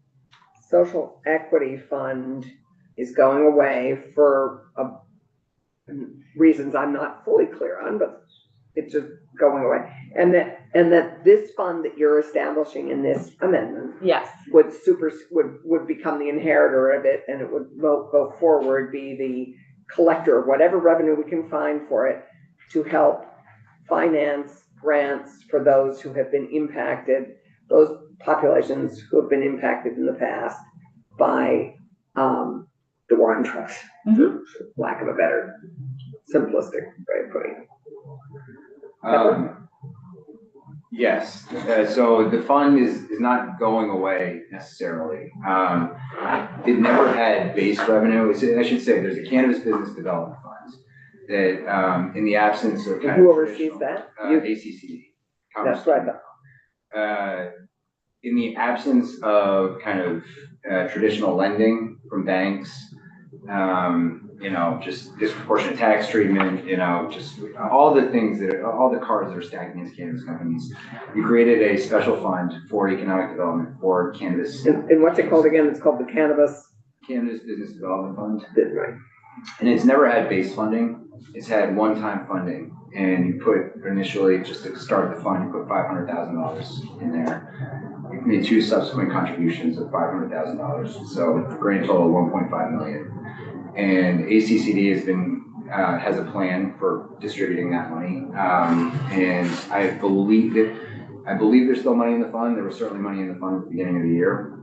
social equity fund is going away for reasons I'm not fully clear on, but it's just going away. And that this fund that you're establishing in this amendment Yes. would become the inheritor of it, and it would go forward, be the collector of whatever revenue we can find for it to help finance grants for those who have been impacted, those populations who have been impacted in the past by the war on drugs, for lack of a better simplistic way of putting it. Yes, so the fund is not going away necessarily. It never had base revenue. I should say, there's a cannabis business development fund that, in the absence of kind Who of oversees traditional, that? ACCD. That's right. In the absence of kind of traditional lending from banks, just disproportionate tax treatment, just all the things all the cards that are stacked against cannabis companies. We created a special fund for economic development for cannabis. And what's it called again? It's called the Cannabis Business Development Fund. Right. And it's never had base funding. It's had one-time funding. And you put initially, just to start the fund, you put $500,000 in there. We made 2 subsequent contributions of $500,000. So a grand total of $1.5 million. And ACCD has a plan for distributing that money. And I believe there's still money in the fund. There was certainly money in the fund at the beginning of the year.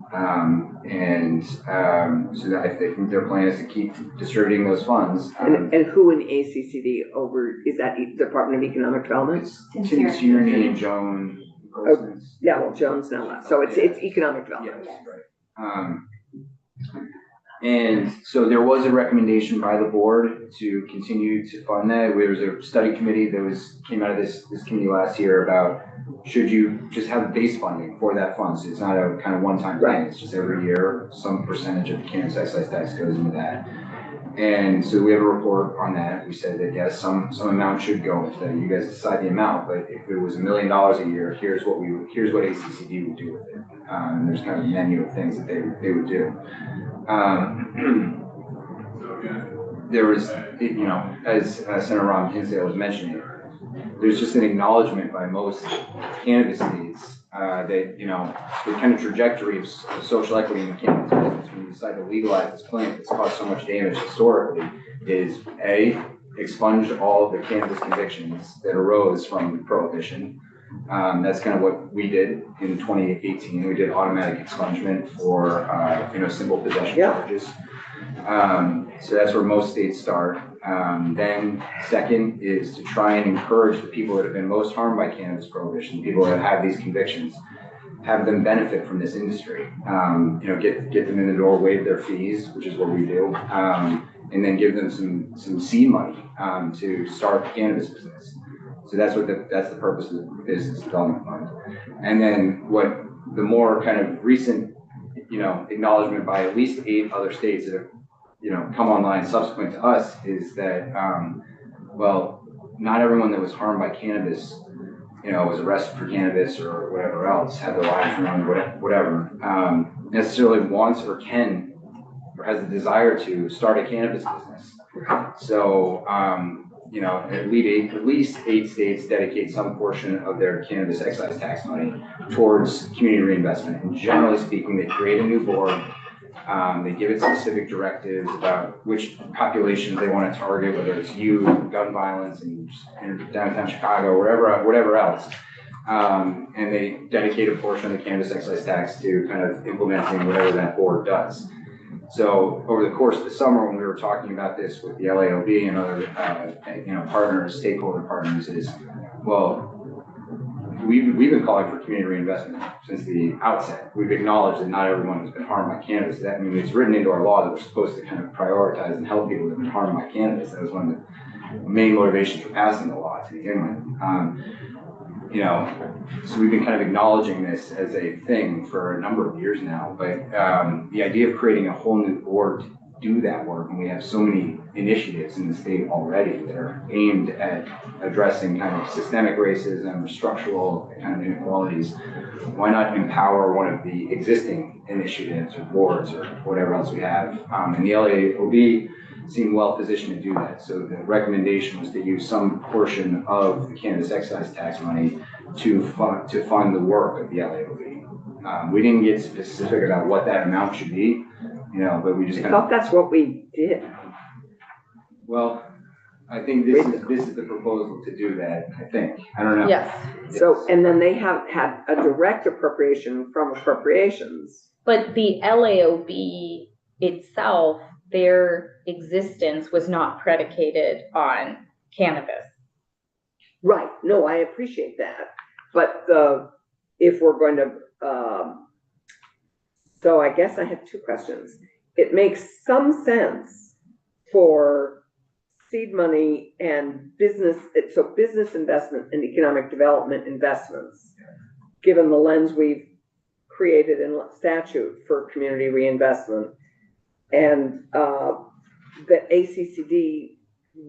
So I think their plan is to keep distributing those funds. And who in ACCD is that Department of Economic Development? It's Tim Tierney and Joan. Yeah, well, Joan's now left. So it's economic development. Yes, right. And so there was a recommendation by the board to continue to fund that. There was a study committee that came out of this committee last year about should you just have base funding for that fund. So it's not a kind of one-time thing. It's just every year some percentage of the cannabis excise tax goes into that. And so we have a report on that. We said that yes, some amount should go into that. You guys decide the amount, but if it was $1 million a year, here's what ACCD would do with it. And there's kind of a menu of things that they would do. There was, as Senator Ron Hinsdale was mentioning, there's just an acknowledgement by most cannabis states that, the kind of trajectory of social equity in the cannabis business, when you decide to legalize this plant that's caused so much damage historically, is A, expunge all of the cannabis convictions that arose from prohibition. That's kind of what we did in 2018. We did automatic expungement for, simple possession charges. So that's where most states start. Then second is to try and encourage the people that have been most harmed by cannabis prohibition, people that have these convictions, have them benefit from this industry. Get them in the door, waive their fees, which is what we do, and then give them some seed money to start the cannabis business. So that's the purpose of the Business Development Fund. And then what the more kind of recent, acknowledgement by at least 8 other states that have, come online subsequent to us is that, not everyone that was harmed by cannabis, was arrested for cannabis or whatever else, had their lives ruined, whatever, necessarily wants or can or has a desire to start a cannabis business. So, at least 8 states dedicate some portion of their cannabis excise tax money towards community reinvestment. And generally speaking, they create a new board. They give it specific directives about which populations they want to target, whether it's youth, gun violence, in downtown Chicago, whatever else. And they dedicate a portion of the cannabis excise tax to kind of implementing whatever that board does. So over the course of the summer, when we were talking about this with the LAOB and other, partners, stakeholder partners, we've been calling for community reinvestment since the outset. We've acknowledged that not everyone has been harmed by cannabis. That it's written into our law that we're supposed to kind of prioritize and help people that have been harmed by cannabis. That was one of the main motivations for passing the law to begin with. So we've been kind of acknowledging this as a thing for a number of years now, but the idea of creating a whole new board to do that work, and we have so many initiatives in the state already that are aimed at addressing kind of systemic racism or structural kind of inequalities, why not empower one of the existing initiatives or boards or whatever else we have? And the LAOB seemed well positioned to do that. So the recommendation was to use some portion of the cannabis excise tax money to fund the work of the LAOB. We didn't get specific about what that amount should be, but we just I thought that's what we did. Well, I think this is the proposal to do that, I think. I don't know. Yes. So, and then they have had a direct appropriation from appropriations. But the LAOB itself, their existence was not predicated on cannabis. Right. No, I appreciate that. But if we're going to, so I guess I have two questions. It makes some sense for seed money and business investment and economic development investments, given the lens we've created in statute for community reinvestment, and that ACCD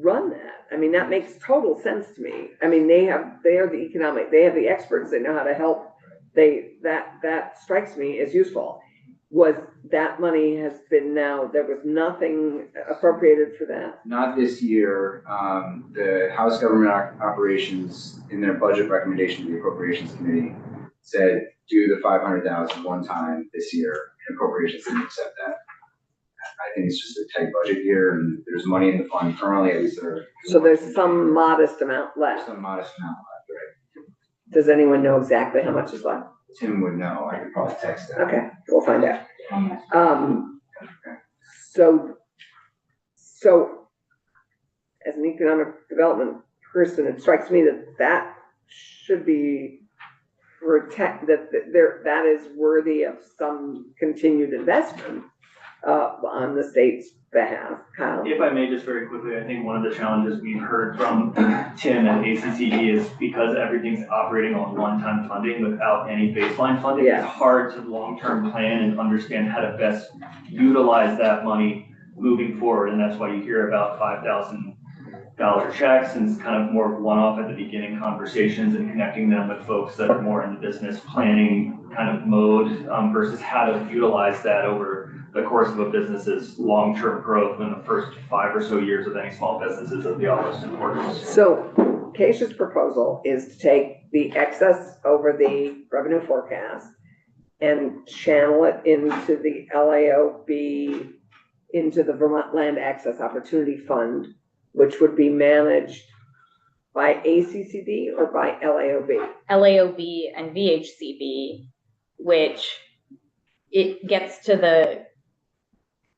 run that. I mean, that makes total sense to me. I mean, they have the experts, they know how to help. That strikes me as useful. Was that money has been there was nothing appropriated for that? Not this year. The House Government Operations, in their budget recommendation to the Appropriations Committee, said do the 500,000 one time this year, and Appropriations didn't accept that. I think it's just a tight budget year, and there's money in the fund currently, at least there. So there's some modest amount left. Some modest amount left, right? Does anyone know exactly how much is left? Tim would know. I could probably text him. Okay, we'll find out. So as an economic development person, it strikes me that should be that is worthy of some continued investment on the state's behalf. Kyle? If I may, just very quickly, I think one of the challenges we've heard from Tim and ACCD is because everything's operating on one-time funding without any baseline funding, Yeah. it's hard to long-term plan and understand how to best utilize that money moving forward. And that's why you hear about $5,000 checks, and it's kind of more of one-off at the beginning conversations and connecting them with folks that are more in the business planning kind of mode versus how to utilize that over the course of a business's long-term growth in the first 5 or so years of any small business is of the utmost importance. So Keisha's proposal is to take the excess over the revenue forecast and channel it into the LAOB, into the Vermont Land Access Opportunity Fund, which would be managed by ACCD or by LAOB? LAOB and VHCB, which it gets to the,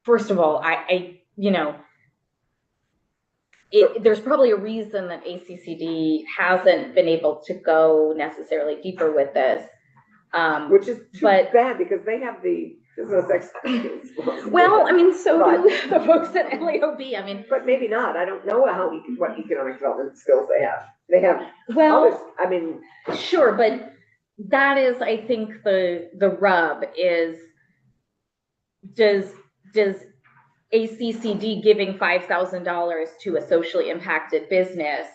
first of all, there's probably a reason that ACCD hasn't been able to go necessarily deeper with this. Which is too bad, because they have the business expertise. Well, I mean, so do the folks at LAOB, I mean. But maybe not. I don't know what economic development skills they have. They have Well, others, I mean. Sure, but that is, I think, the rub is, does ACCD giving $5,000 to a socially impacted business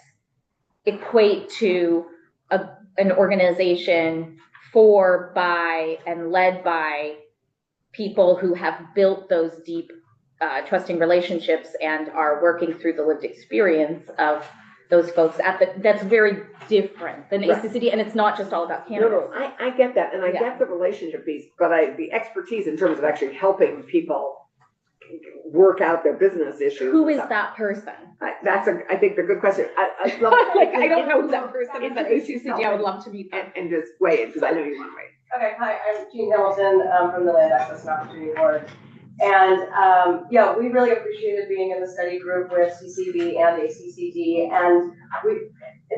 equate to an organization for, by, and led by people who have built those deep, trusting relationships and are working through the lived experience of those folks that's very different than ACCD, and it's not just all about cannabis. No, I get that, and I get the relationship piece, but the expertise in terms of actually helping people work out their business issues. Who is that person? I think, a good question. I don't know who that person is at ACCD. I would love to meet them. And just wait, because I know you want to wait. Okay, hi, I'm Jean Hamilton from the Land Access and Opportunity Board. And we really appreciated being in the study group with CCB and ACCD. And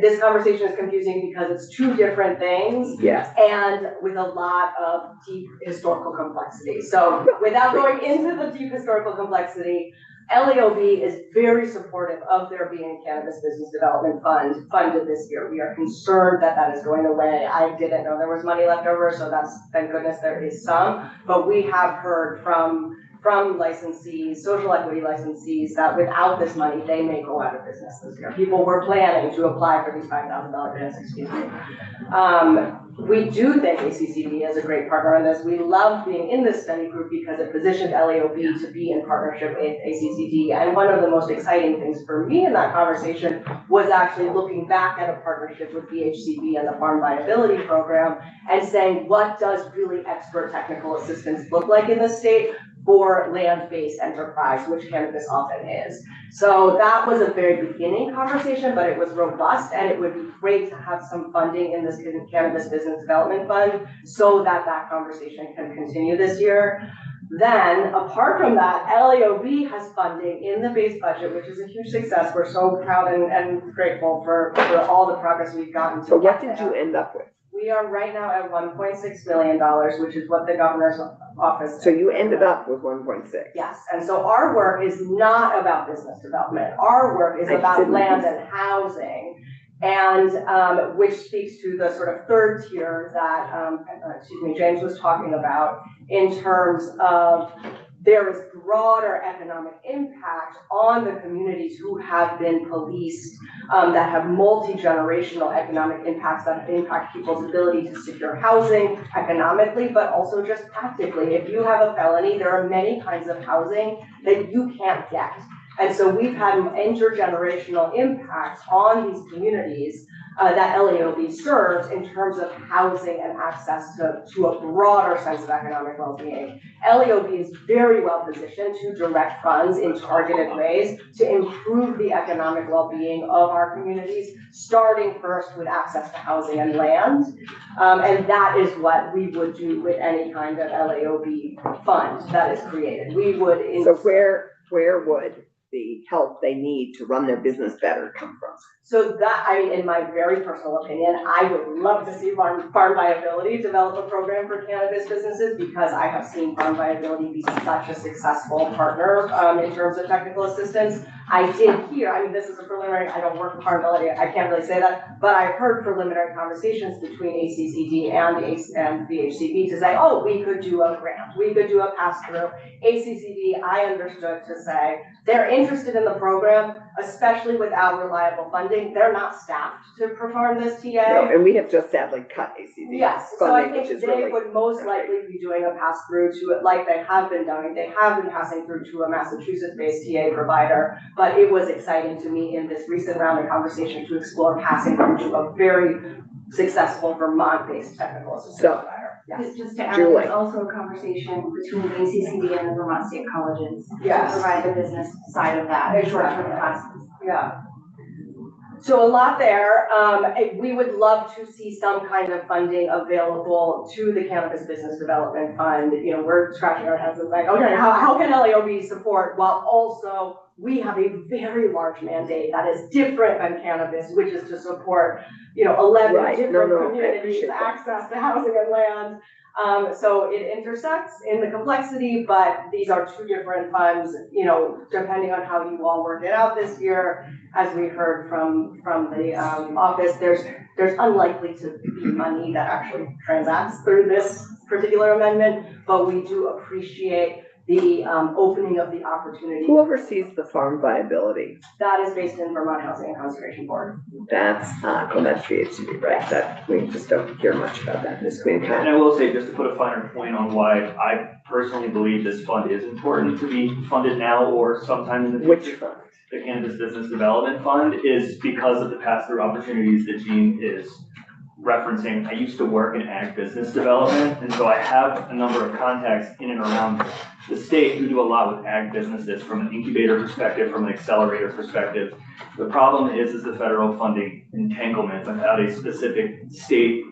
this conversation is confusing because it's two different things. Yes. And with a lot of deep historical complexity. So without going into the deep historical complexity, LAOB is very supportive of there being a Cannabis Business Development Fund funded this year. We are concerned that is going away. I didn't know there was money left over, so thank goodness there is some. But we have heard from licensees, social equity licensees, that without this money, they may go out of business this year. People were planning to apply for these $5,000 grants, excuse me. We do think ACCD is a great partner on this. We love being in this study group because it positioned LAOB to be in partnership with ACCD. And one of the most exciting things for me in that conversation was actually looking back at a partnership with VHCB and the Farm Viability Program and saying, what does really expert technical assistance look like in the state for land-based enterprise, which cannabis often is. So that was a very beginning conversation, but it was robust, and it would be great to have some funding in this Cannabis Business Development Fund so that conversation can continue this year. Then, apart from that, LAOB has funding in the base budget, which is a huge success. We're so proud and grateful for all the progress we've gotten. So what did you end up with? We are right now at $1.6 million, which is what the governor's office. So you ended up with 1.6. Yes, and so our work is not about business development. Our work is about land and housing. And which speaks to the sort of third tier that, James was talking about in terms of there is broader economic impact on the communities who have been policed, that have multi-generational economic impacts that impact people's ability to secure housing economically, but also just practically. If you have a felony, there are many kinds of housing that you can't get. And so we've had intergenerational impacts on these communities that LAOB serves in terms of housing and access to a broader sense of economic well-being. LAOB is very well positioned to direct funds in targeted ways to improve the economic well-being of our communities, starting first with access to housing and land. And that is what we would do with any kind of LAOB fund that is created. We would. So where would the help they need to run their business better come from? So that, I mean, in my very personal opinion, I would love to see Farm Viability develop a program for cannabis businesses, because I have seen Farm Viability be such a successful partner in terms of technical assistance. I did hear, I mean, this is a preliminary, I don't work with Farm Viability, I can't really say that, but I heard preliminary conversations between ACCD and VHCB to say, oh, we could do a grant, we could do a pass-through. ACCD, I understood to say, they're interested in the program, especially without reliable funding. They're not staffed to perform this TA. No, and we have just sadly cut ACD. Yes, so I think they would most likely be doing a pass-through to it like they have been doing. They have been passing through to a Massachusetts-based TA provider, but it was exciting to me in this recent round of conversation to explore passing through to a very successful Vermont-based technical assistance provider. Yes. Just to add, Julie. there's also a conversation between ACCD and the Vermont State Colleges to Yes. provide the business side of that, short-term classes. Yeah. So a lot there. We would love to see some kind of funding available to the Cannabis Business Development Fund. You know, we're scratching our heads and like, okay, how can LAOB support, while also we have a very large mandate that is different than cannabis, which is to support, 11 different communities, access to housing and land. So it intersects in the complexity, but these are two different funds, depending on how you all work it out this year. As we heard from the office, there's unlikely to be money that actually transacts through this particular amendment, but we do appreciate the opening of the opportunity. Who oversees the farm viability? That is based in Vermont Housing and Conservation Board. That's VHCB, right? That we just don't hear much about that in this community. And I will say, just to put a finer point on why I personally believe this fund is important to be funded now or sometime in the future. Which fund? The Cannabis Business Development Fund, is because of the pass-through opportunities that Jean is referencing. I used to work in ag business development, and so I have a number of contacts in and around the state who do a lot with ag businesses from an incubator perspective, from an accelerator perspective. The problem is the federal funding entanglement without a specific state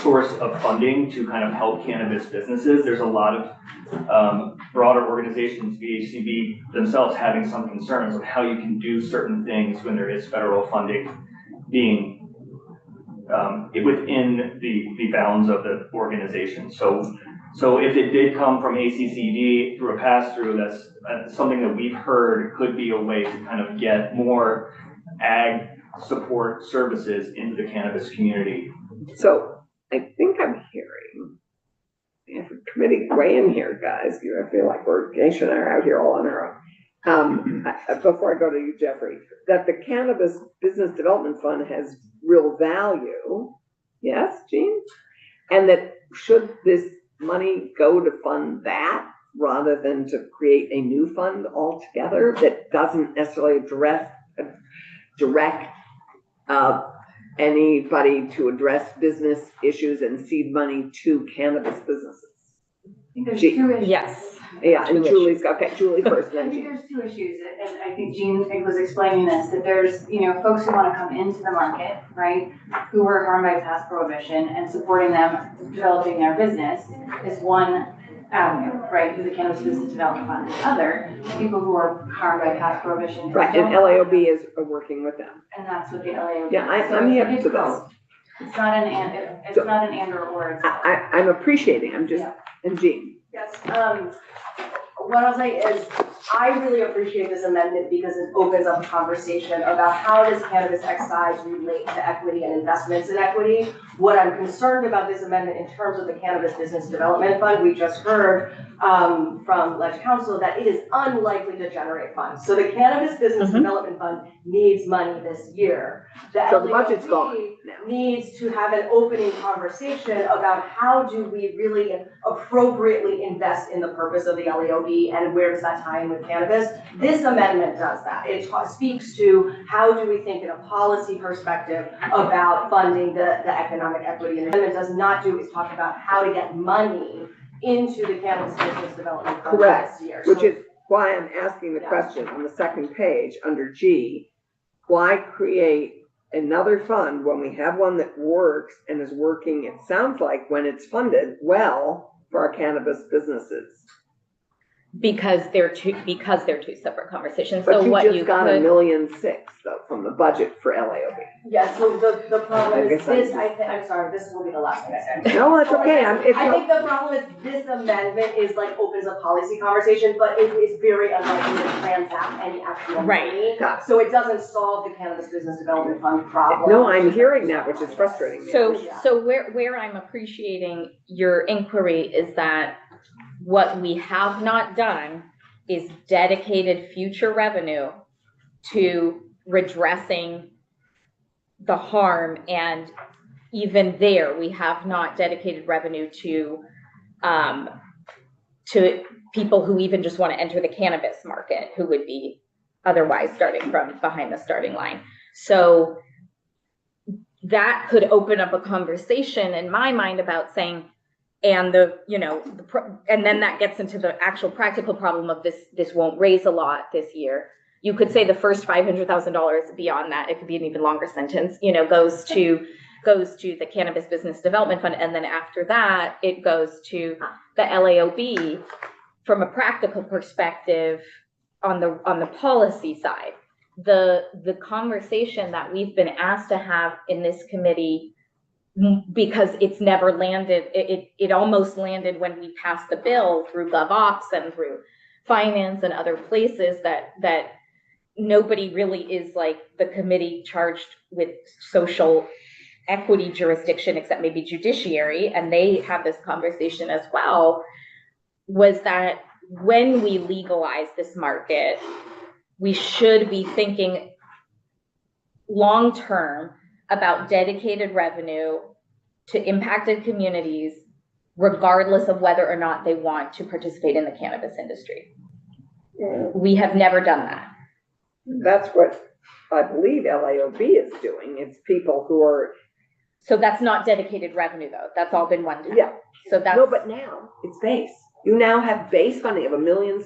source of funding to kind of help cannabis businesses. There's a lot of broader organizations, VHCB themselves, having some concerns of how you can do certain things when there is federal funding being within the bounds of the organization. So if it did come from ACCD through a pass-through, that's something that we've heard could be a way to kind of get more ag support services into the cannabis community. So I think I'm hearing, if the committee weigh in here, guys, I feel like Geisha and I are out here all on our own. Before I go to you, Jeffrey, that the Cannabis Business Development Fund has real value. Yes, Jean? And that should this money go to fund that rather than to create a new fund altogether that doesn't necessarily direct anybody to address business issues and seed money to cannabis businesses? I think there's two issues. Yes. Yeah, and Julie's, okay, Julie first, I then think Jean. there's two issues, and I think Jean was explaining this, that there's, folks who want to come into the market, right, who were harmed by past prohibition, and supporting them developing their business is one avenue, right, through the Cannabis Business Development Fund. The other, people who are harmed by past prohibition. Right, and LAOB is working with them. And that's what the LAOB. Yeah, I'm here for this. It's not an and, it's not an and or it's. I'm appreciating, I'm just, Yeah. and Jean. Yes, what I'll say is, I really appreciate this amendment because it opens up a conversation about how does cannabis excise relate to equity and investments in equity. What I'm concerned about this amendment in terms of the Cannabis Business Development Fund, we just heard from Ledge Council that it is unlikely to generate funds. So the Cannabis Business Development Fund needs money this year. So the budget's LAOP gone now. needs to have an opening conversation about how do we really appropriately invest in the purpose of the LAOB and where does that tie in with cannabis? This amendment does that. It speaks to how do we think in a policy perspective about funding the economic equity. And the amendment does not do is talk about how to get money into the Cannabis Business Development Fund Correct, this year. which So- is why I'm asking the Yeah. question on the second page under G. Why create another fund when we have one that works and is working, it sounds like, when it's funded well for our cannabis businesses? Because they're two separate conversations. But So you what just you got $1.6 could, million though from the budget for LAOB. Yeah, so the problem I is guess I this, just- I'm sorry, this will be the last thing I say. No, it's okay, I think the problem is this amendment is like opens a policy conversation, but it is very unlikely to transact any actual Right. money. Got it. So it doesn't solve the Cannabis Business Development Fund problem. No, I'm hearing that, which is frustrating me. so where I'm appreciating your inquiry is that what we have not done is dedicated future revenue to redressing the harm, and even there, we have not dedicated revenue to people who even just want to enter the cannabis market, who would be otherwise starting from behind the starting line. So that could open up a conversation in my mind about saying, and and then that gets into the actual practical problem of this won't raise a lot this year. You could say the first $500,000 beyond that, it could be an even longer sentence, goes to the Cannabis Business Development Fund. And then after that, it goes to the LAOB from a practical perspective on the policy side. The conversation that we've been asked to have in this committee, because it's never landed, it almost landed when we passed the bill through GovOps and through finance and other places that nobody really is like the committee charged with social equity jurisdiction, except maybe judiciary, and they have this conversation as well, was that when we legalize this market, we should be thinking long-term about dedicated revenue to impacted communities, regardless of whether or not they want to participate in the cannabis industry. We have never done that. That's what I believe LAOB is doing. It's people who are. So that's not dedicated revenue though. That's all been one time. Yeah. So that's. No, but now it's base. You now have base funding of $1.6 million.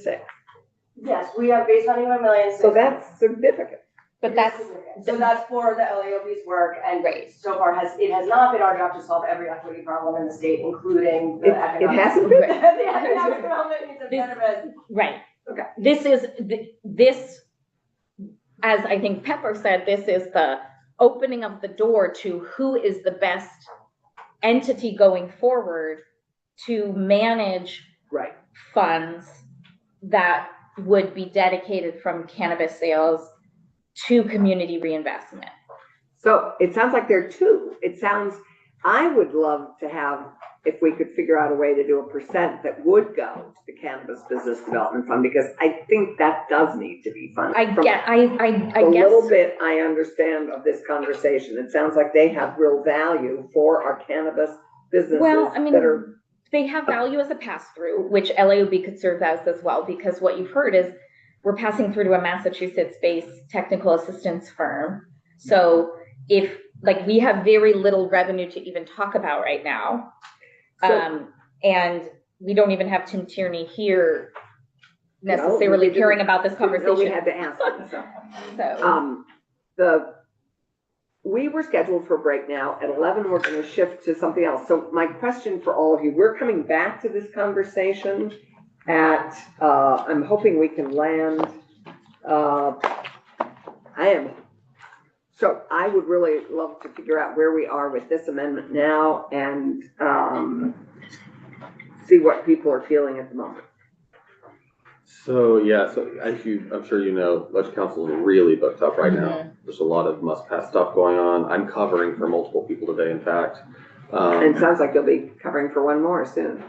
Yes, we have base funding of $1.6 million. So that's significant. But that's. So that's for the LAOB's work, and so far it has not been our job to solve every equity problem in the state, including the economic. It hasn't been. The economic development needs of cannabis. Right. Okay. This, as I think Pepper said, this is the opening of the door to who is the best entity going forward to manage funds that would be dedicated from cannabis sales to community reinvestment. So it sounds like there are two. I would love to have, if we could figure out a way to do a percent that would go to the Cannabis Business Development Fund, because I think that does need to be funded. I guess. A little bit I understand of this conversation. It sounds like they have real value for our cannabis businesses Well, I mean, that are. they have value as a pass-through, which LAOB could serve as well, because what you've heard is we're passing through to a Massachusetts-based technical assistance firm. So if, we have very little revenue to even talk about right now. And we don't even have Tim Tierney here necessarily caring about this conversation. No, we had to ask him, so. We were scheduled for a break now. At 11, we're going to shift to something else. So my question for all of you, we're coming back to this conversation at, I'm hoping we can land, So I would really love to figure out where we are with this amendment now and, see what people are feeling at the moment. So, yeah, so as I'm sure you know, Budget Council is really booked up right now. There's a lot of must-pass stuff going on. I'm covering for multiple people today, in fact. And it sounds like you'll be covering for one more soon.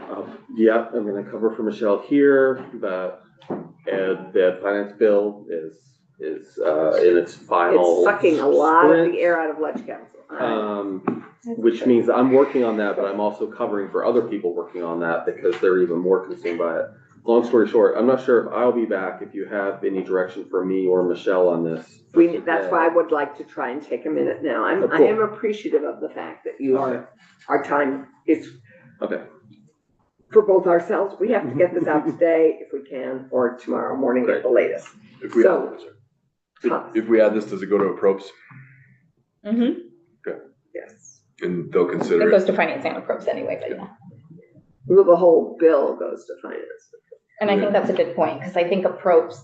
Yeah, I'm gonna cover for Michelle here, but the finance bill is in its final. It's sucking a lot of sprint. the air out of Ledge Council. Which means I'm working on that, but I'm also covering for other people working on that because they're even more consumed by it. Long story short, I'm not sure if I'll be back, if you have any direction for me or Michelle on this. That's why I would like to try and take a minute now. I cool. am appreciative of the fact that you are, our time is. Okay. For both ourselves, we have to get this out today if we can, or tomorrow morning at the latest. If we, So, if we add this, does it go to approps? Mm-hmm. yes. And they'll consider It it? goes to finance and approps anyway, but yeah. Well, the whole bill goes to finance. And I think that's a good point, because I think approps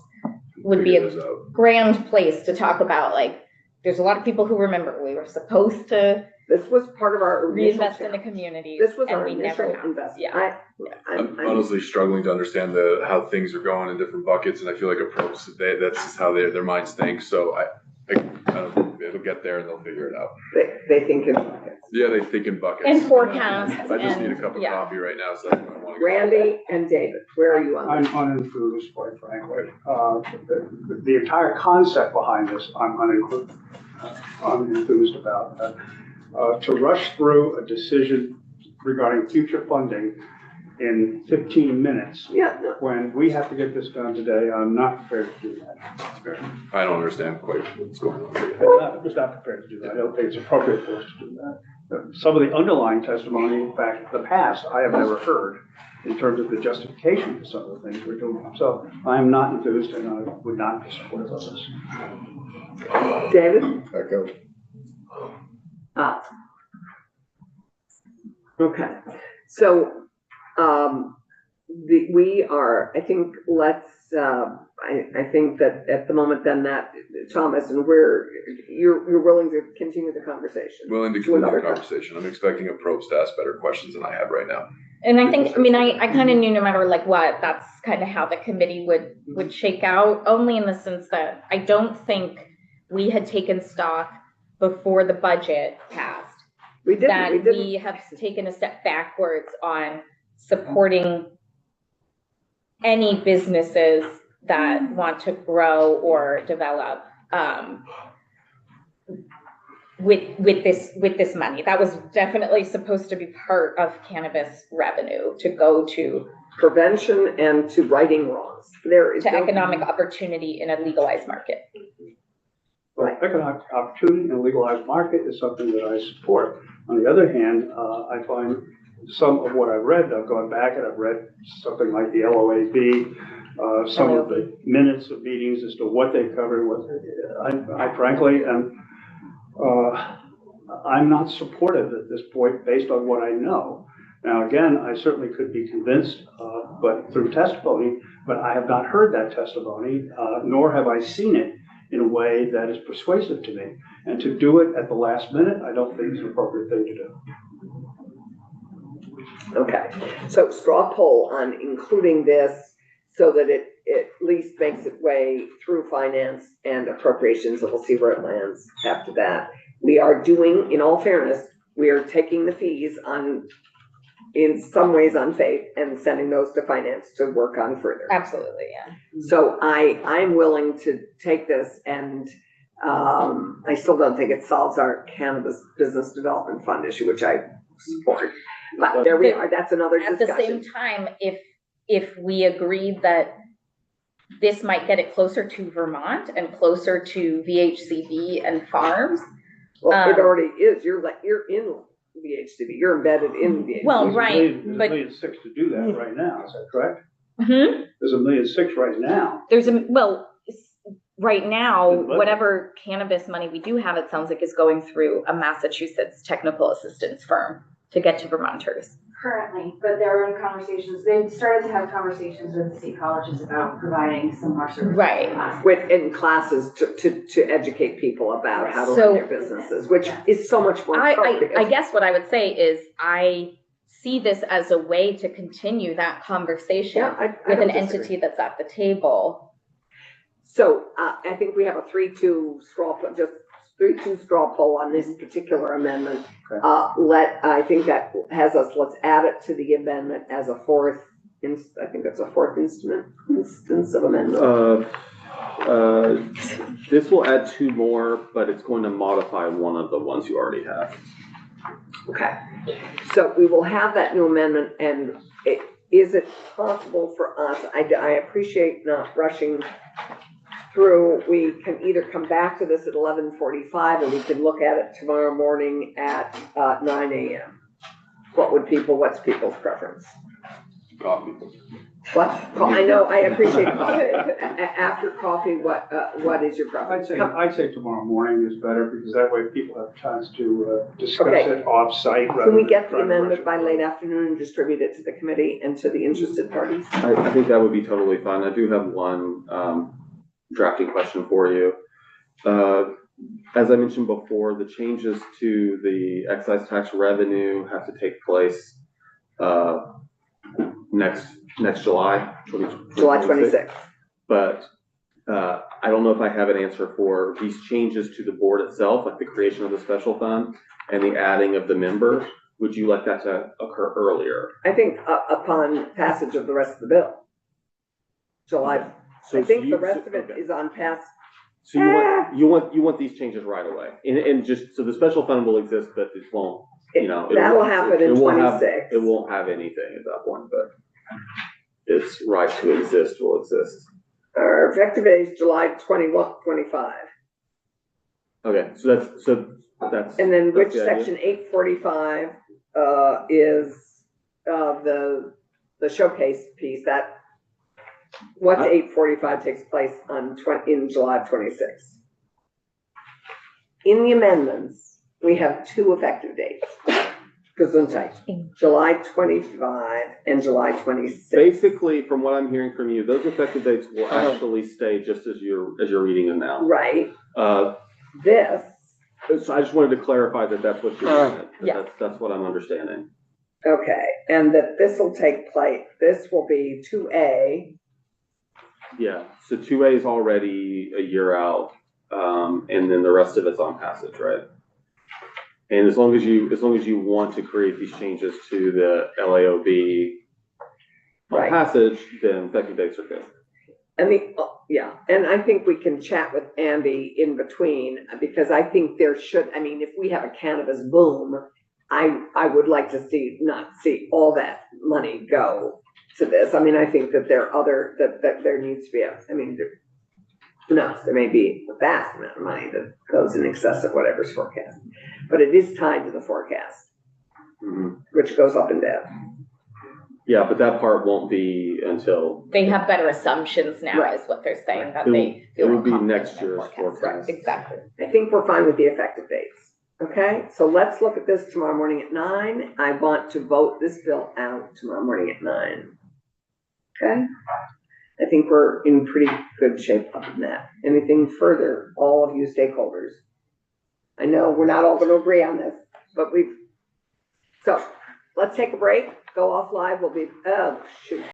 would be Figure a those out. grand place to talk about, like, there's a lot of people who remember we were supposed to This was part of our initial reinvest in the challenge. community. This was and our we initial never have. investment. Yeah. I'm honestly struggling to understand how things are going in different buckets, and I feel like approach, that's just how their minds think, so I don't know, it'll get there and they'll figure it out. They think in buckets. Yeah, they think in buckets. And forecasts. I just need a and- cup of yeah. coffee right now, so I don't want to. Randy and David, where are you on I'm this? unenthused, quite frankly. The entire concept behind this, I'm unenthused about. To rush through a decision regarding future funding in 15 minutes, Yeah, no, when we have to get this done today, I'm not prepared to do that. I don't understand quite what's going on here. I'm just not prepared to do that. I don't think it's appropriate for us to do that. Some of the underlying testimony, in fact, the past, I have never heard in terms of the justification for some of the things we're doing. So I am not enthused and I would not be supportive of this. David? Echo. Okay, so, we are, I think, I think that at the moment then that, Thomas, and you're willing to continue the conversation? Willing to continue the conversation. I'm expecting approach to ask better questions than I have right now. And I think, I kind of knew no matter like what, that's kind of how the committee would shake out, only in the sense that I don't think we had taken stock before the budget passed. We didn't. That we have taken a step backwards on supporting any businesses that want to grow or develop with this money. That was definitely supposed to be part of cannabis revenue, to go to prevention and to righting wrongs. There is to economic opportunity in a legalized market. Well, economic opportunity in a legalized market is something that I support. On the other hand, I find some of what I've read, I've gone back and I've read something like the LOAB, some of the minutes of meetings as to what they covered. I frankly am, I'm not supportive at this point based on what I know. Now, again, I certainly could be convinced, but through testimony, but I have not heard that testimony, nor have I seen it in a way that is persuasive to me. And to do it at the last minute, I don't think is an appropriate thing to do. Okay, so straw poll on including this so that it at least makes its way through finance and appropriations, and we'll see where it lands after that. We are doing, in all fairness, we are taking the fees on, in some ways on faith, and sending those to finance to work on further. Absolutely, yeah. So I'm willing to take this and, I still don't think it solves our cannabis business development fund issue, which I support. But there we are, that's another At the discussion. same time, if we agreed that this might get it closer to Vermont and closer to VHCB and farms. Well, it already is, you're in VHCB, you're embedded in VHCB. Well, right, There's but- $1.6 million to do that right now, is that correct? Hmm? There's $1.6 million right now. Right now, Good budget. whatever cannabis money we do have, it sounds like is going through a Massachusetts technical assistance firm to get to Vermonters. currently, but there are conversations, they've started to have conversations with the state colleges about providing some more services. Right. In classes to educate people about how to So- run their businesses, which is so much more I appropriate. guess what I would say is I see this as a way to continue that conversation Yeah, I with don't an disagree. entity that's at the table. So, I think we have a 3-2 straw, just 3-2 straw poll on this particular amendment. Okay. I think that has us, let's add it to the amendment as a fourth, I think that's a fourth instance of amendment. This will add 2 more, but it's going to modify one of the ones you already have. Okay, so we will have that new amendment, and is it possible for us, I appreciate not rushing through, we can either come back to this at 11:45, and we can look at it tomorrow morning at 9 AM. What's people's preference? Coffee. What? I know, I appreciate coffee. After coffee, what is your preference? I'd say tomorrow morning is better, because that way people have chance to discuss Okay. it off-site. Can we get the amendment by late afternoon and distribute it to the committee and to the interested parties? I think that would be totally fine. I do have one drafting question for you. As I mentioned before, the changes to the excise tax revenue have to take place next July. July 26th. But I don't know if I have an answer for these changes to the board itself, like the creation of the special fund and the adding of the members. Would you like that to occur earlier? I think upon passage of the rest of the bill. July, I think the rest of it is on pass. So you want these changes right away, and just, so the special fund will exist, but it won't, That'll happen in 26. It won't have anything at that point, but its right to exist will exist. Our effective date is July 25. Okay, so that's. And then which that's the idea. section 845 is the showcase piece that, what's 845 takes place in July 26th. In the amendments, we have 2 effective dates. Gesundheit, July 25 and July 26. Basically, from what I'm hearing from you, those effective dates will actually stay just as you're reading them now. Right. This. So I just wanted to clarify that that's what you're saying. Yeah. That's what I'm understanding. Okay, and that this will take place, this will be 2A. Yeah, so 2A is already a year out, and then the rest of it's on passage, right? And as long as you want to create these changes to the LAOB on Right. passage, then effective dates are good. And and I think we can chat with Andy in between, because I think there should, if we have a cannabis boom, I would like to not see all that money go to this. I think that that there needs to be who knows, there may be a vast amount of money that goes in excess of whatever's forecast. But it is tied to the forecast, which goes up and down. Yeah, but that part won't be until. They have better assumptions now, Right. is what they're saying, that It they will feel more be confident next in their year's forecast. forecast. Right, exactly. I think we're fine with the effective dates. Okay, so let's look at this tomorrow morning at 9. I want to vote this bill out tomorrow morning at 9. Okay? I think we're in pretty good shape other than that. Anything further, all of you stakeholders? I know we're not all going to agree on this, but so let's take a break, go off live. We'll be, oh, shoot.